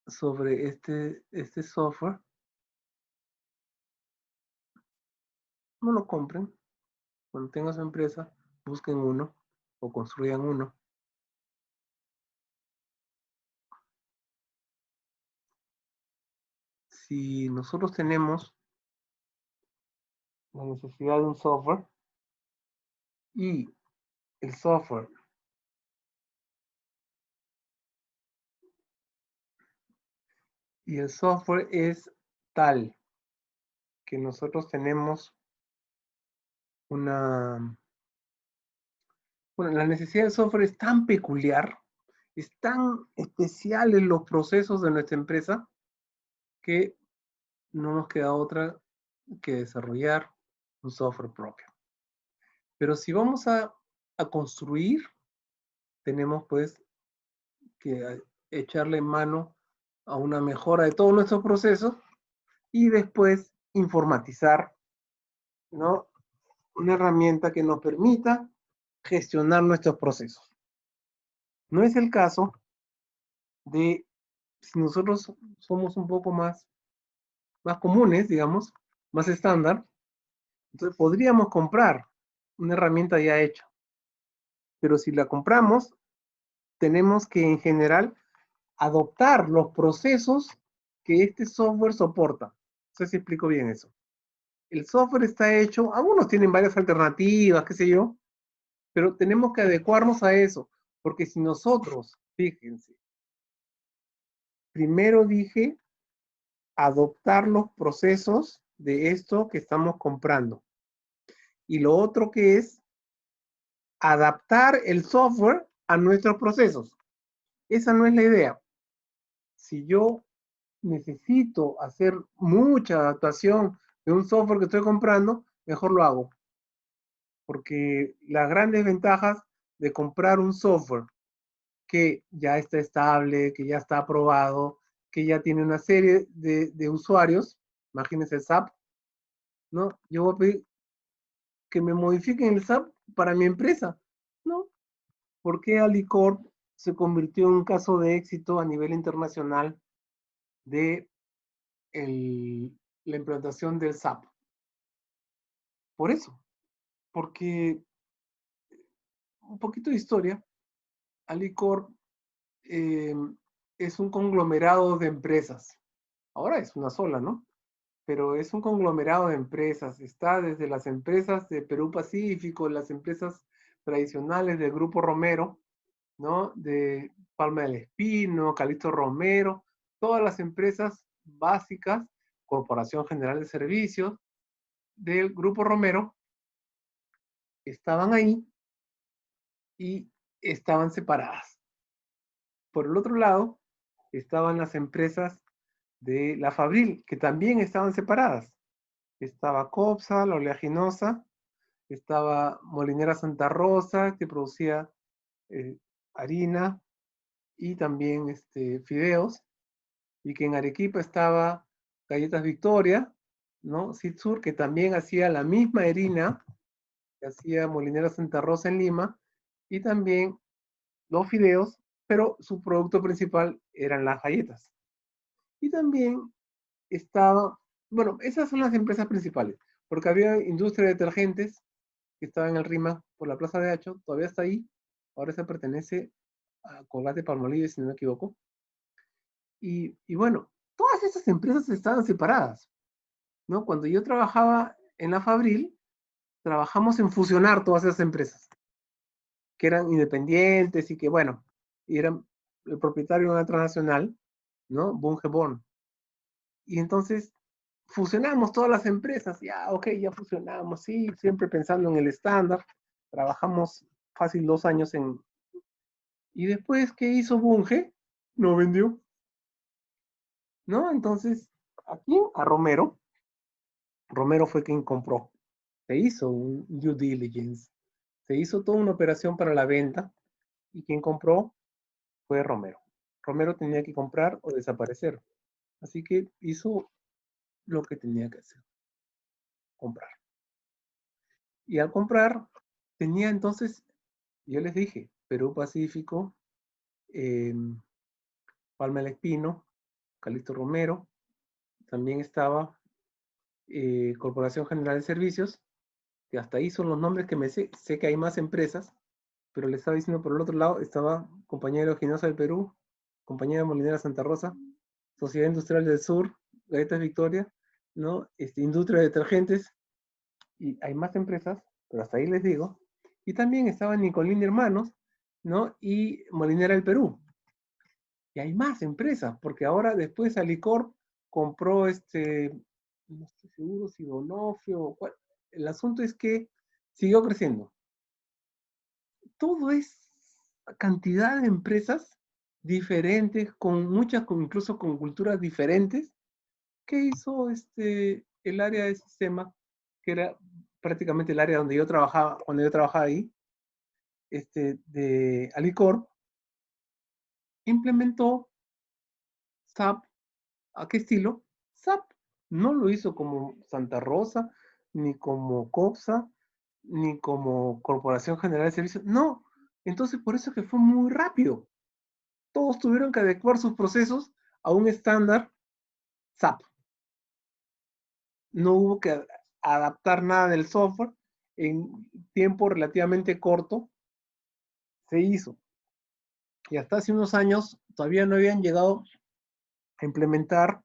sobre este software. No lo compren. Cuando tengan su empresa, busquen uno o construyan uno. Si nosotros tenemos la necesidad de un software y el software es tal que nosotros tenemos una... Bueno, la necesidad del software es tan peculiar, es tan especial en los procesos de nuestra empresa que no nos queda otra que desarrollar un software propio. Pero si vamos a construir, tenemos pues que echarle mano a una mejora de todos nuestros procesos y después informatizar, ¿no? Una herramienta que nos permita gestionar nuestros procesos. No es el caso de si nosotros somos un poco más comunes, digamos, más estándar, entonces podríamos comprar una herramienta ya hecha. Pero si la compramos, tenemos que en general adoptar los procesos que este software soporta. No sé si explico bien eso. El software está hecho, algunos tienen varias alternativas, qué sé yo, pero tenemos que adecuarnos a eso, porque si nosotros, fíjense, primero dije adoptar los procesos de esto que estamos comprando. Y lo otro que es adaptar el software a nuestros procesos. Esa no es la idea. Si yo necesito hacer mucha adaptación de un software que estoy comprando, mejor lo hago. Porque las grandes ventajas de comprar un software que ya está estable, que ya está aprobado, que ya tiene una serie de usuarios, imagínense el SAP, ¿no? Yo voy a pedir que me modifiquen el SAP para mi empresa, ¿no? ¿Por qué Alicorp se convirtió en un caso de éxito a nivel internacional de la implantación del SAP? Por eso, porque un poquito de historia, Alicorp es un conglomerado de empresas. Ahora es una sola, ¿no? Pero es un conglomerado de empresas. Está desde las empresas de Perú Pacífico, las empresas tradicionales del Grupo Romero, ¿no? De Palma del Espino, Calixto Romero, todas las empresas básicas, Corporación General de Servicios del Grupo Romero, estaban ahí y estaban separadas. Por el otro lado, estaban las empresas de la Fabril, que también estaban separadas. Estaba Copsa, la oleaginosa, estaba Molinera Santa Rosa, que producía harina y también fideos, y que en Arequipa estaba Galletas Victoria, ¿no? Sitsur, que también hacía la misma harina que hacía Molinera Santa Rosa en Lima, y también los fideos, pero su producto principal eran las galletas. Y también estaba, bueno, esas son las empresas principales, porque había industria de detergentes que estaba en el RIMAC por la Plaza de Hacho, todavía está ahí, ahora se pertenece a Colgate Palmolive, si no me equivoco. Y bueno, todas esas empresas estaban separadas, ¿no? Cuando yo trabajaba en la Fabril, trabajamos en fusionar todas esas empresas, que eran independientes y que, bueno, eran el propietario de una transnacional, ¿no? Bunge Born. Y entonces fusionamos todas las empresas, ya, ok, ya fusionamos, sí, siempre pensando en el estándar. Trabajamos fácil 2 años en... Y después, ¿qué hizo Bunge? No vendió, ¿no? Entonces, aquí a Romero, Romero fue quien compró. Se hizo un due diligence, se hizo toda una operación para la venta y quien compró fue Romero. Romero tenía que comprar o desaparecer. Así que hizo lo que tenía que hacer, comprar. Y al comprar, tenía entonces, yo les dije, Perú Pacífico, eh, Palma del Espino, Calixto Romero, también estaba Corporación General de Servicios, que hasta ahí son los nombres que me sé que hay más empresas, pero le estaba diciendo por el otro lado, estaba Compañía Oleaginosa del Perú, Compañía Molinera Santa Rosa, Sociedad Industrial del Sur, Galletas Victoria, ¿no? Industria de detergentes, y hay más empresas, pero hasta ahí les digo. Y también estaban Nicolín Hermanos, ¿no? Y Molinera del Perú. Y hay más empresas, porque ahora después Alicorp compró no estoy seguro si Donofrio, el asunto es que siguió creciendo. Todo es cantidad de empresas diferentes, con muchas, incluso con culturas diferentes, que hizo el área de sistema, que era prácticamente el área donde yo trabajaba, cuando yo trabajaba ahí, de Alicorp, implementó SAP. ¿A qué estilo? SAP. No lo hizo como Santa Rosa, ni como COPSA, ni como Corporación General de Servicios. No. Entonces, por eso que fue muy rápido. Todos tuvieron que adecuar sus procesos a un estándar SAP. No hubo que adaptar nada del software. En tiempo relativamente corto se hizo. Y hasta hace unos años todavía no habían llegado a implementar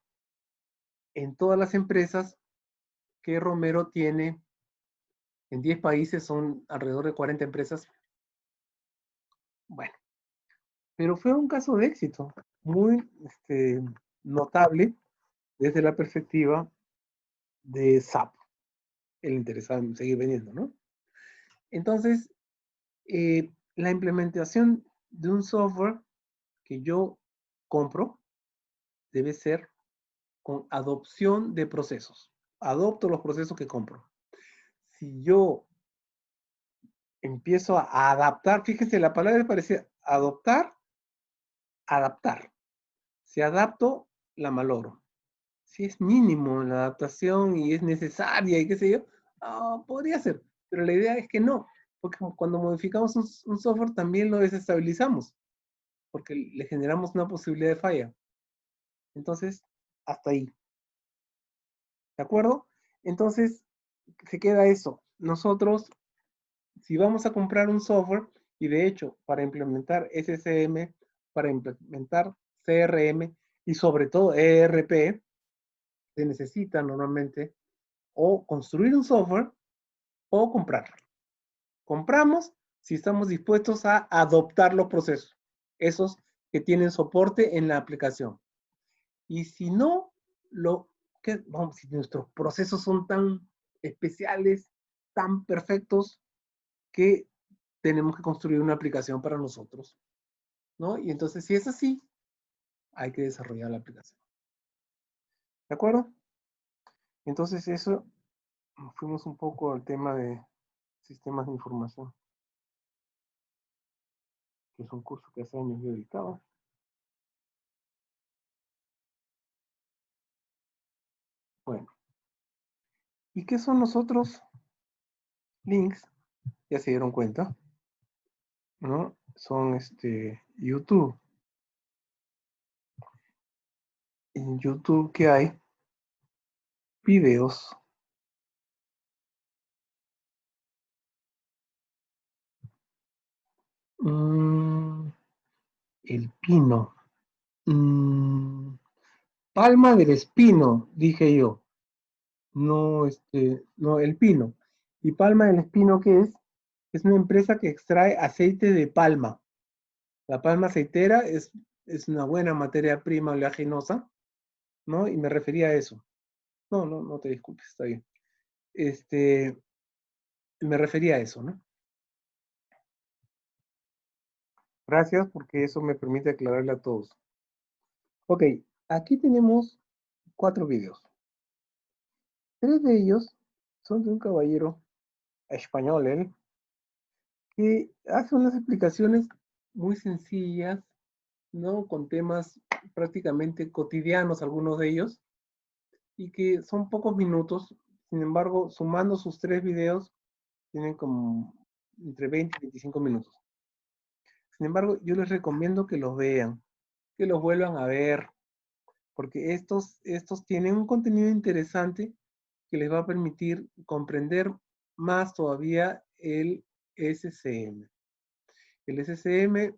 en todas las empresas que Romero tiene. En 10 países son alrededor de 40 empresas. Bueno, pero fue un caso de éxito muy notable desde la perspectiva de SAP, el interesado en seguir vendiendo, ¿no? Entonces, la implementación de un software que yo compro debe ser con adopción de procesos. Adopto los procesos que compro. Si yo empiezo a adaptar, fíjense, la palabra parece adoptar, adaptar. Si adapto, la malogro. Si es mínimo la adaptación y es necesaria y qué sé yo, podría ser. Pero la idea es que no, porque cuando modificamos un software también lo desestabilizamos, porque le generamos una posibilidad de falla. Entonces, hasta ahí. ¿De acuerdo? Entonces, se queda eso. Nosotros si vamos a comprar un software, y de hecho, para implementar SCM, para implementar CRM y sobre todo ERP, se necesita normalmente o construir un software o comprarlo. Compramos si estamos dispuestos a adoptar los procesos, esos que tienen soporte en la aplicación. Y si no, vamos, si nuestros procesos son tan especiales, tan perfectos, que tenemos que construir una aplicación para nosotros, ¿no? Y entonces, si es así, hay que desarrollar la aplicación. ¿De acuerdo? Entonces, eso, fuimos un poco al tema de sistemas de información, que es un curso que hace años yo dedicaba. Bueno, ¿y qué son los otros links? Ya se dieron cuenta, ¿no? Son YouTube. En YouTube, ¿qué hay? Videos. El pino. Palma del Espino, dije yo. No, no, el pino. ¿Y Palma del Espino qué es? Es una empresa que extrae aceite de palma. La palma aceitera es una buena materia prima oleaginosa, ¿no? Y me refería a eso. No te disculpes, está bien. Me refería a eso, ¿no? Gracias porque eso me permite aclararle a todos. Ok, aquí tenemos 4 videos. 3 de ellos son de un caballero español, él, que hace unas explicaciones muy sencillas, ¿no? Con temas prácticamente cotidianos, algunos de ellos, y que son pocos minutos. Sin embargo, sumando sus 3 videos, tienen como entre 20 y 25 minutos. Sin embargo, yo les recomiendo que los vean, que los vuelvan a ver, porque estos tienen un contenido interesante que les va a permitir comprender más todavía el SCM. El SCM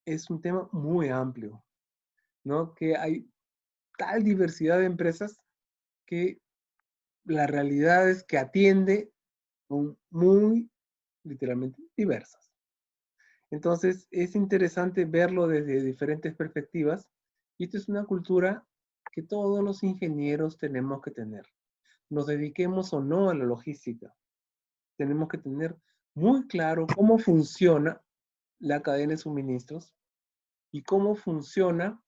es un tema muy amplio, ¿no? Que hay tal diversidad de empresas que la realidad es que atiende son muy, literalmente, diversas. Entonces, es interesante verlo desde diferentes perspectivas y esto es una cultura que todos los ingenieros tenemos que tener. Nos dediquemos o no a la logística. Tenemos que tener muy claro cómo funciona la cadena de suministros y cómo funciona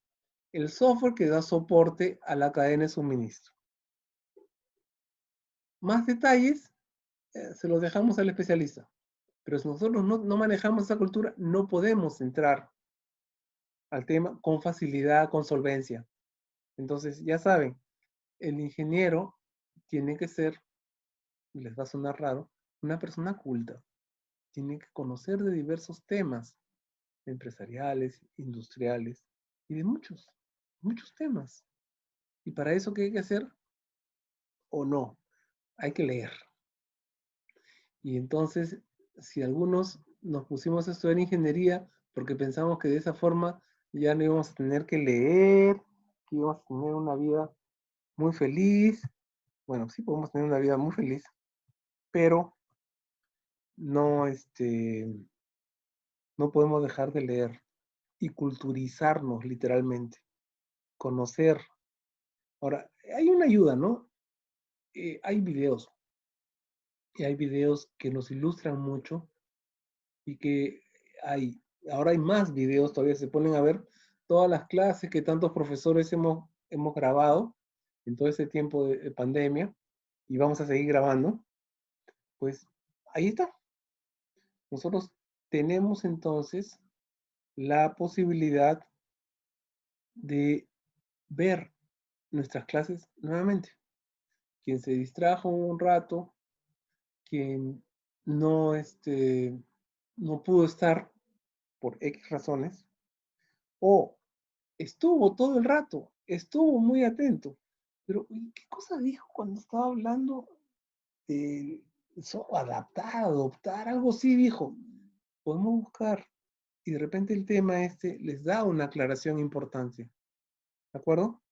el software que da soporte a la cadena de suministro. Más detalles se los dejamos al especialista. Pero si nosotros no manejamos esa cultura, no podemos entrar al tema con facilidad, con solvencia. Entonces, ya saben, el ingeniero tiene que ser, les va a sonar raro, una persona culta. Tiene que conocer de diversos temas empresariales, industriales y de muchos temas. Y para eso, ¿qué hay que hacer? O no, hay que leer. Y entonces, si algunos nos pusimos a estudiar ingeniería porque pensamos que de esa forma ya no íbamos a tener que leer, que íbamos a tener una vida muy feliz, bueno, sí podemos tener una vida muy feliz, pero no, no podemos dejar de leer y culturizarnos literalmente, conocer. Ahora, hay una ayuda, ¿no? Hay videos que nos ilustran mucho y que ahora hay más videos, todavía se ponen a ver todas las clases que tantos profesores hemos grabado en todo ese tiempo de pandemia y vamos a seguir grabando, pues ahí está. Nosotros tenemos entonces la posibilidad de ver nuestras clases nuevamente. Quien se distrajo un rato, quien no, no pudo estar por X razones, o estuvo todo el rato, estuvo muy atento. Pero, ¿qué cosa dijo cuando estaba hablando de adaptar, adoptar, algo así, dijo. Podemos buscar. Y de repente el tema este les da una aclaración importante. ¿De acuerdo?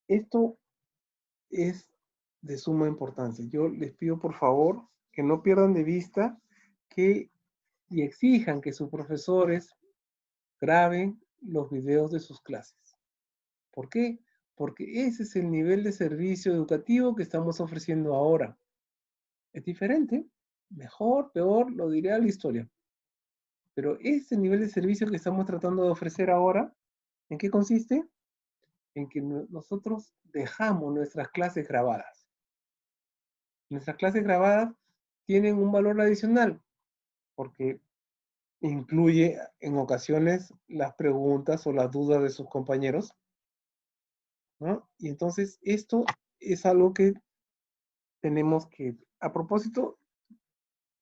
Esto es de suma importancia. Yo les pido por favor que no pierdan de vista que y exijan que sus profesores graben los videos de sus clases. ¿Por qué? Porque ese es el nivel de servicio educativo que estamos ofreciendo ahora. Es diferente, mejor, peor, lo diré a la historia. Pero ese nivel de servicio que estamos tratando de ofrecer ahora, ¿en qué consiste? En que nosotros dejamos nuestras clases grabadas. Nuestras clases grabadas tienen un valor adicional porque incluye en ocasiones las preguntas o las dudas de sus compañeros, ¿no? Y entonces esto es algo que tenemos que, a propósito,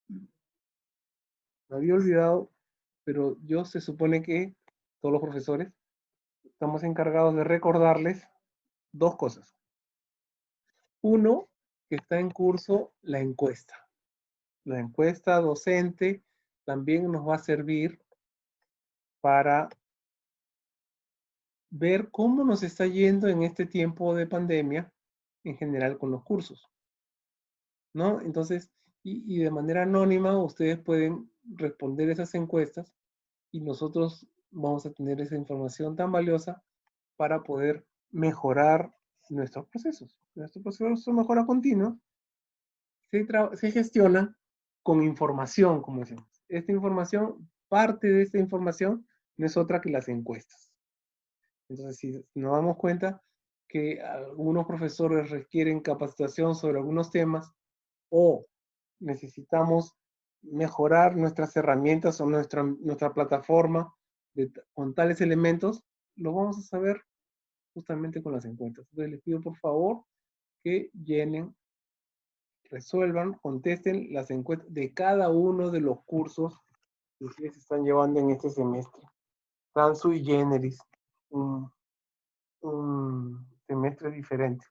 me había olvidado, pero yo se supone que todos los profesores estamos encargados de recordarles dos cosas. Uno, que está en curso la encuesta. La encuesta docente también nos va a servir para ver cómo nos está yendo en este tiempo de pandemia en general con los cursos, ¿no? Entonces, y de manera anónima ustedes pueden responder esas encuestas y nosotros vamos a tener esa información tan valiosa para poder mejorar nuestros procesos. Nuestros procesos de mejora continua se gestionan con información, como decimos. Esta información, parte de esta información no es otra que las encuestas. Entonces, si nos damos cuenta que algunos profesores requieren capacitación sobre algunos temas o necesitamos mejorar nuestras herramientas o nuestra plataforma con tales elementos, lo vamos a saber justamente con las encuestas. Entonces, les pido por favor que llenen, resuelvan, contesten las encuestas de cada uno de los cursos que ustedes están llevando en este semestre. Tan sui generis, un semestre diferente.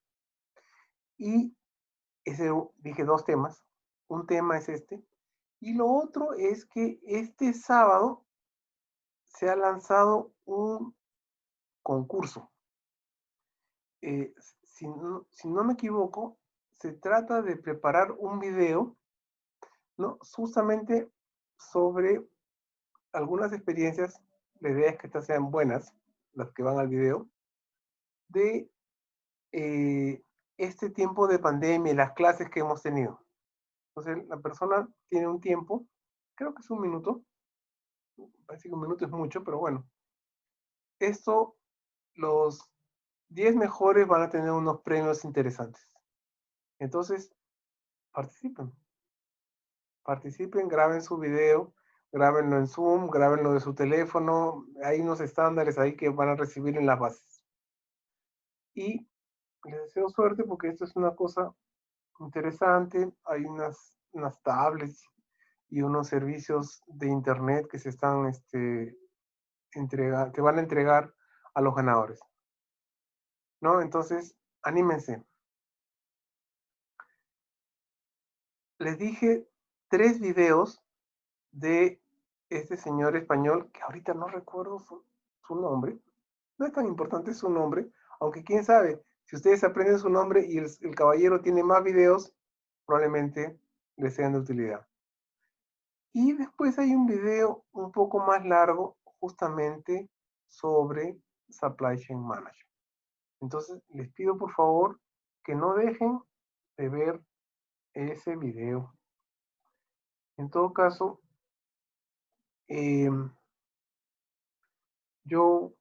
Y ese, dije dos temas. Un tema es este. Y lo otro es que este sábado se ha lanzado un concurso. Si no me equivoco, se trata de preparar un video, ¿no? Justamente sobre algunas experiencias, la idea es que estas sean buenas, las que van al video, de este tiempo de pandemia y las clases que hemos tenido. Entonces, la persona tiene un tiempo, creo que es un minuto, parece que un minuto es mucho, pero bueno. Esto, los 10 mejores van a tener unos premios interesantes. Entonces, participen. Participen, graben su video, grábenlo en Zoom, grábenlo de su teléfono. Hay unos estándares ahí que van a recibir en las bases. Y les deseo suerte porque esto es una cosa interesante. Hay unas tablets y unos servicios de internet que se están que van a entregar a los ganadores, ¿no? Entonces, anímense. Les dije 3 videos de este señor español, que ahorita no recuerdo su nombre. No es tan importante su nombre, aunque quién sabe, si ustedes aprenden su nombre y el caballero tiene más videos, probablemente les sean de utilidad. Y después hay un video un poco más largo, justamente sobre Supply Chain Management. Entonces, les pido por favor que no dejen de ver ese video. En todo caso, yo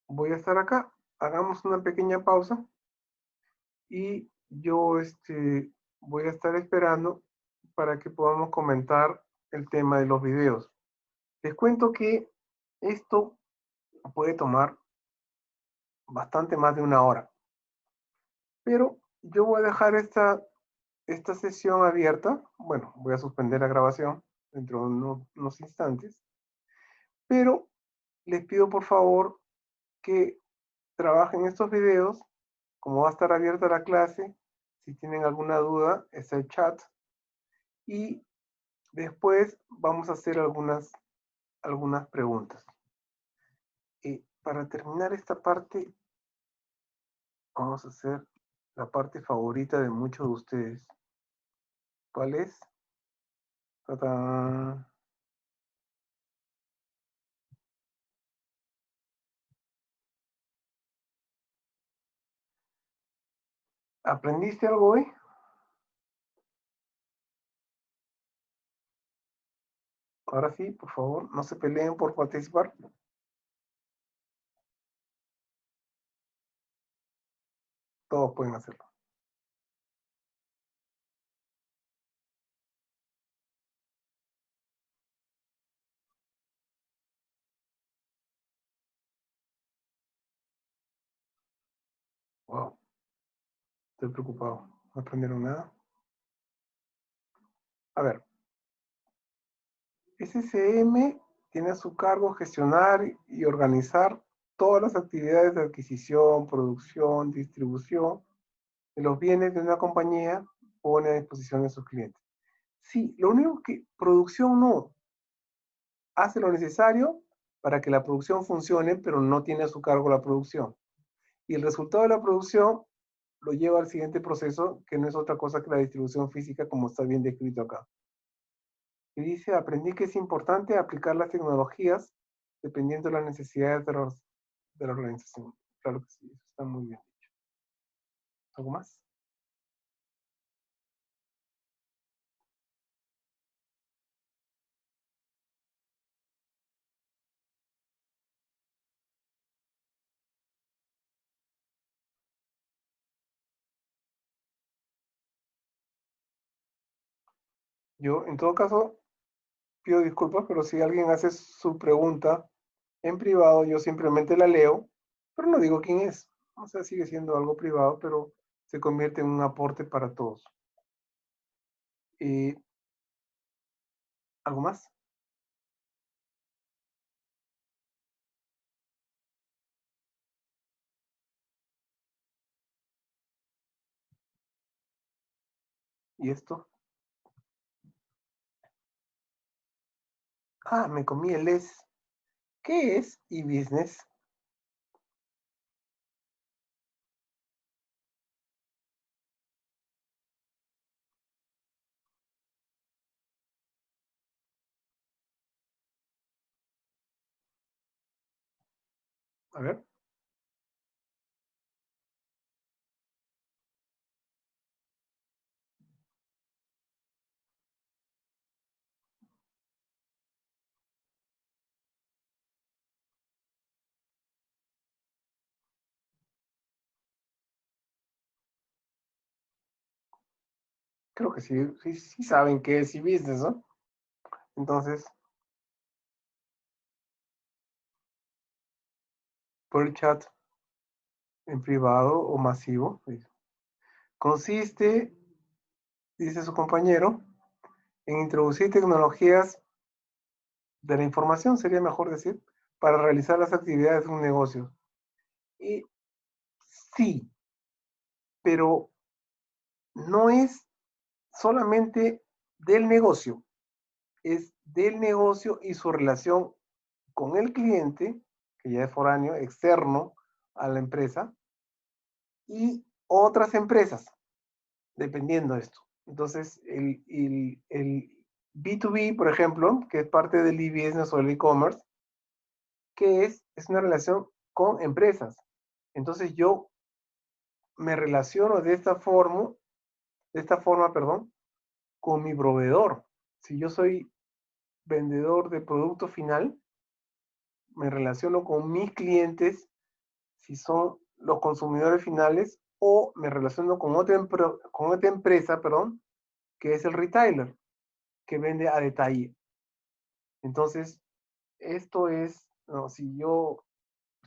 voy a estar acá. Hagamos una pequeña pausa y yo voy a estar esperando para que podamos comentar el tema de los videos. Les cuento que esto puede tomar bastante más de una hora, pero yo voy a dejar esta sesión abierta. Bueno, voy a suspender la grabación dentro de unos instantes, pero les pido por favor que trabajen estos videos. Como va a estar abierta la clase, Si tienen alguna duda, está el chat. Y después vamos a hacer algunas preguntas. Para terminar esta parte, vamos a hacer la parte favorita de muchos de ustedes. ¿Cuál es? ¡Tadán! ¿Aprendiste algo hoy? Ahora sí, por favor, no se peleen por participar. Todos pueden hacerlo. Wow, estoy preocupado. ¿No aprendieron nada? A ver, SCM tiene a su cargo gestionar y organizar todas las actividades de adquisición, producción, distribución de los bienes de una compañía pone a disposición de sus clientes. Sí, lo único que producción no hace lo necesario para que la producción funcione, pero no tiene a su cargo la producción. Y el resultado de la producción lo lleva al siguiente proceso, que no es otra cosa que la distribución física, como está bien descrito acá. Y dice, aprendí que es importante aplicar las tecnologías dependiendo de las necesidades de la organización. Claro que sí, eso está muy bien dicho. ¿Algo más? Yo, en todo caso, pido disculpas, pero si alguien hace su pregunta en privado, yo simplemente la leo, pero no digo quién es. O sea, sigue siendo algo privado, pero se convierte en un aporte para todos. ¿Algo más? ¿Y esto? Ah, me comí el es. ¿Qué es e-business? A ver. Creo que sí, sí saben qué es e-business, ¿no? Entonces, por el chat en privado o masivo, consiste, dice su compañero, en introducir tecnologías de la información, sería mejor decir, para realizar las actividades de un negocio. Y sí, pero no es solamente del negocio, es del negocio y su relación con el cliente, que ya es foráneo, externo a la empresa, y otras empresas, dependiendo de esto. Entonces, el B2B, por ejemplo, que es parte del e-business o el e-commerce, ¿qué es? Es una relación con empresas. Entonces, yo me relaciono de esta forma, perdón, con mi proveedor. Si yo soy vendedor de producto final, me relaciono con mis clientes, si son los consumidores finales, o me relaciono con otra empresa, perdón, que es el retailer, que vende a detalle. Entonces, esto es, no, si yo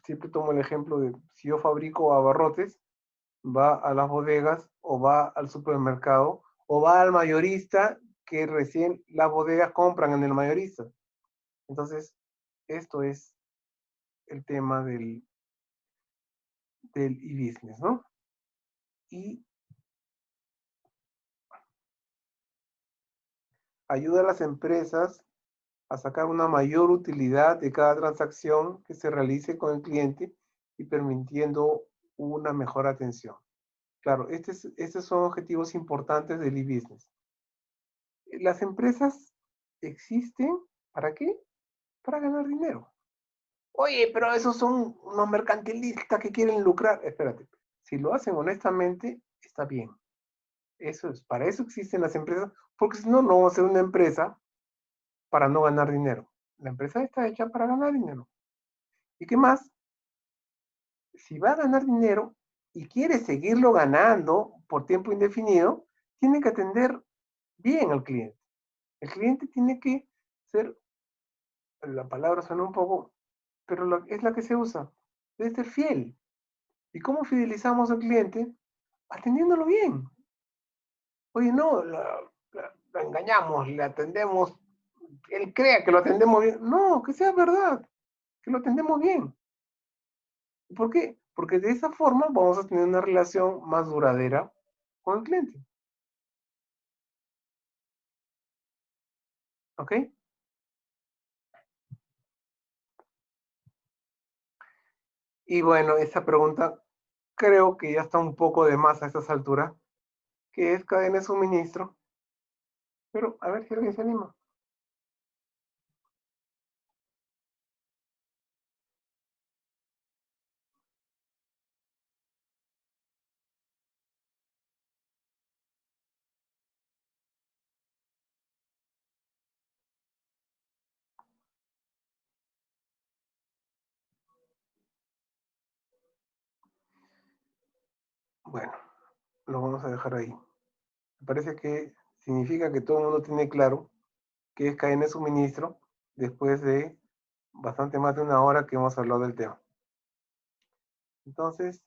siempre tomo el ejemplo de si yo fabrico abarrotes, va a las bodegas o va al supermercado o va al mayorista que recién las bodegas compran en el mayorista. Entonces, esto es el tema del e-business, ¿no? Y ayuda a las empresas a sacar una mayor utilidad de cada transacción que se realice con el cliente y permitiendo una mejor atención. Claro, estos son objetivos importantes del e-business. Las empresas existen, ¿para qué? Para ganar dinero. Oye, pero esos son unos mercantilistas que quieren lucrar. Espérate, si lo hacen honestamente, está bien. Eso es, para eso existen las empresas, porque si no, no va a ser una empresa para no ganar dinero. La empresa está hecha para ganar dinero. ¿Y qué más? Si va a ganar dinero y quiere seguirlo ganando por tiempo indefinido, tiene que atender bien al cliente. El cliente tiene que ser, la palabra suena un poco, pero es la que se usa, debe ser fiel. ¿Y cómo fidelizamos al cliente? Atendiéndolo bien. Oye, no, la engañamos, le atendemos, él crea que lo atendemos bien. No, que sea verdad, que lo atendemos bien. ¿Por qué? Porque de esa forma vamos a tener una relación más duradera con el cliente. ¿Ok? Y bueno, esa pregunta creo que ya está un poco de más a estas alturas, que es cadena de suministro. Pero a ver si alguien se anima. Bueno, lo vamos a dejar ahí. Me parece que significa que todo el mundo tiene claro qué es cadena de suministro después de bastante más de una hora que hemos hablado del tema. Entonces,